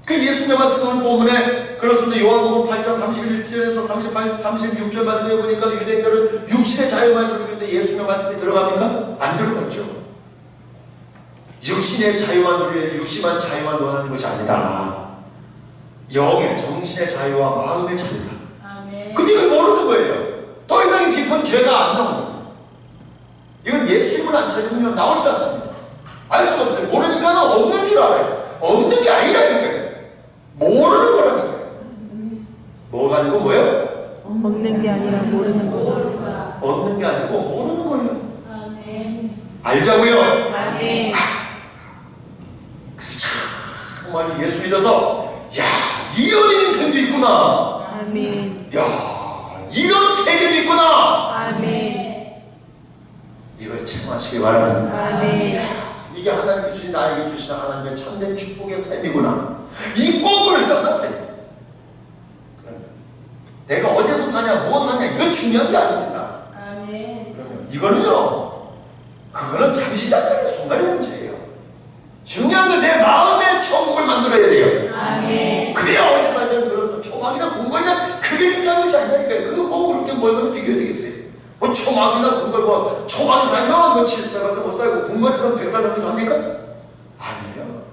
그 예수님의 말씀을 보면에 그렇습니다. 요한복음 8장 31절에서 36절 말씀해 보니까 유대인들은 육신의 자유만 누리는데 예수님의 말씀이 들어갑니까? 안 들어갔죠. 육신의 자유만 누리는, 육신만 자유만 원하는 것이 아니다. 영의, 정신의 자유와 마음의 자유다. 근데 이걸 모르는 거예요. 더 이상의 깊은 죄가 안 나오는 거예요. 이건 예수님을 안 찾으면 나오지 않습니다. 알 수가 없어요. 모르니까 없는 줄 알아요. 없는 게 아니라니까요. 모르는 거라니까요. 뭐가 아니고 뭐예요? 없는 게 아니라 모르는 거다. 없는 게 아니고 모르는 거예요. 알자고요. 그래서 정말 예수 믿어서 이런 인생도 있구나. 이런 세계도 있구나. 이걸 체험하시기 바랍니다. 이게 하나님께 주신, 나에게 주신 하나님의 참된 축복의 삶이구나. 이 꿈을 떠나세요. 내가 어디서 사냐, 무엇 사냐, 이건 중요한 게 아닙니다. 그러면 이거는요, 그거는 잠시 잠깐의 순간의 문제예요. 중요한 건 내 마음의 천국을 만들어야 돼요. 그래야 어디 사냐는 그래서 초막이나 궁궐이나 그게 중요한 것이 아니라니까요. 그거 뭐 그렇게 뭘거는 비교해야 되겠어요. 뭐 초막이나 궁궐, 뭐 초막에 살면 뭐 70살밖에 못 살고 궁궐에서 100살 넘게 삽니까? 아니에요.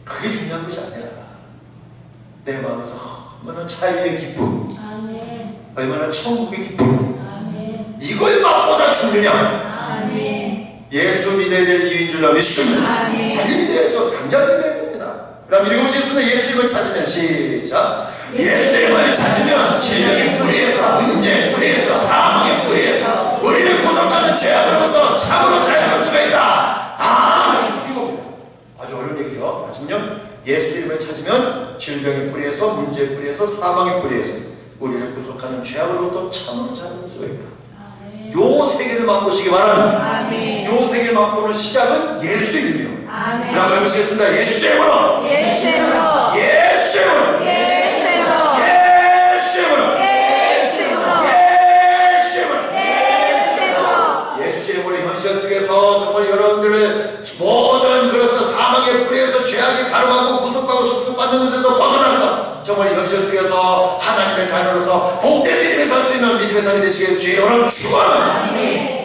그게 중요한 것이 아니라 내 마음에서 얼마나 자유의 기쁨, 얼마나 천국의 기쁨, 이걸 맛보다 죽느냐. 예수 믿어야 될 이유인 줄 믿습니다. 빨리 믿어야죠. 당장 믿어야 됩니다. 그럼 읽어보시겠습니다. 예수님을 찾으면 시작. 예수님을 찾으면 질병의 뿌리에서, 문제의 뿌리에서, 사망의 뿌리에서 우리를 구속하는 죄악으로부터 참으로 자유할 수가 있다. 이겁니다. 아주 어려운 얘기죠. 맞으면요, 예수님을 찾으면 질병의 뿌리에서, 문제의 뿌리에서, 사망의 뿌리에서 우리를 구속하는 죄악으로부터 참으로 자유할 수가 있다. 요 세 개를 맛보시기 바랍니다. 요 세 개를 맛보는 시작은 예수 이름이요. 그럼 해보시겠습니다. 예수 이름으로, 예수 이름으로, 예수 이름으로, 예수 이름으로, 예수 이름으로, 예수 이름으로, 예수 이름으로, 예수 이름으로, 예수 이름으로 현실 속에서 정말 여러분들을 모든 그런 사망의 뿌리에서 죄악이 가로막고 구속하고 숙박받는 것에서 벗어나서 정말 현실 속에서 하나님의 자녀로서 복된 믿음에 살 수 있는 믿음의 삶이 되시길 주의 이름으로 축원합니다.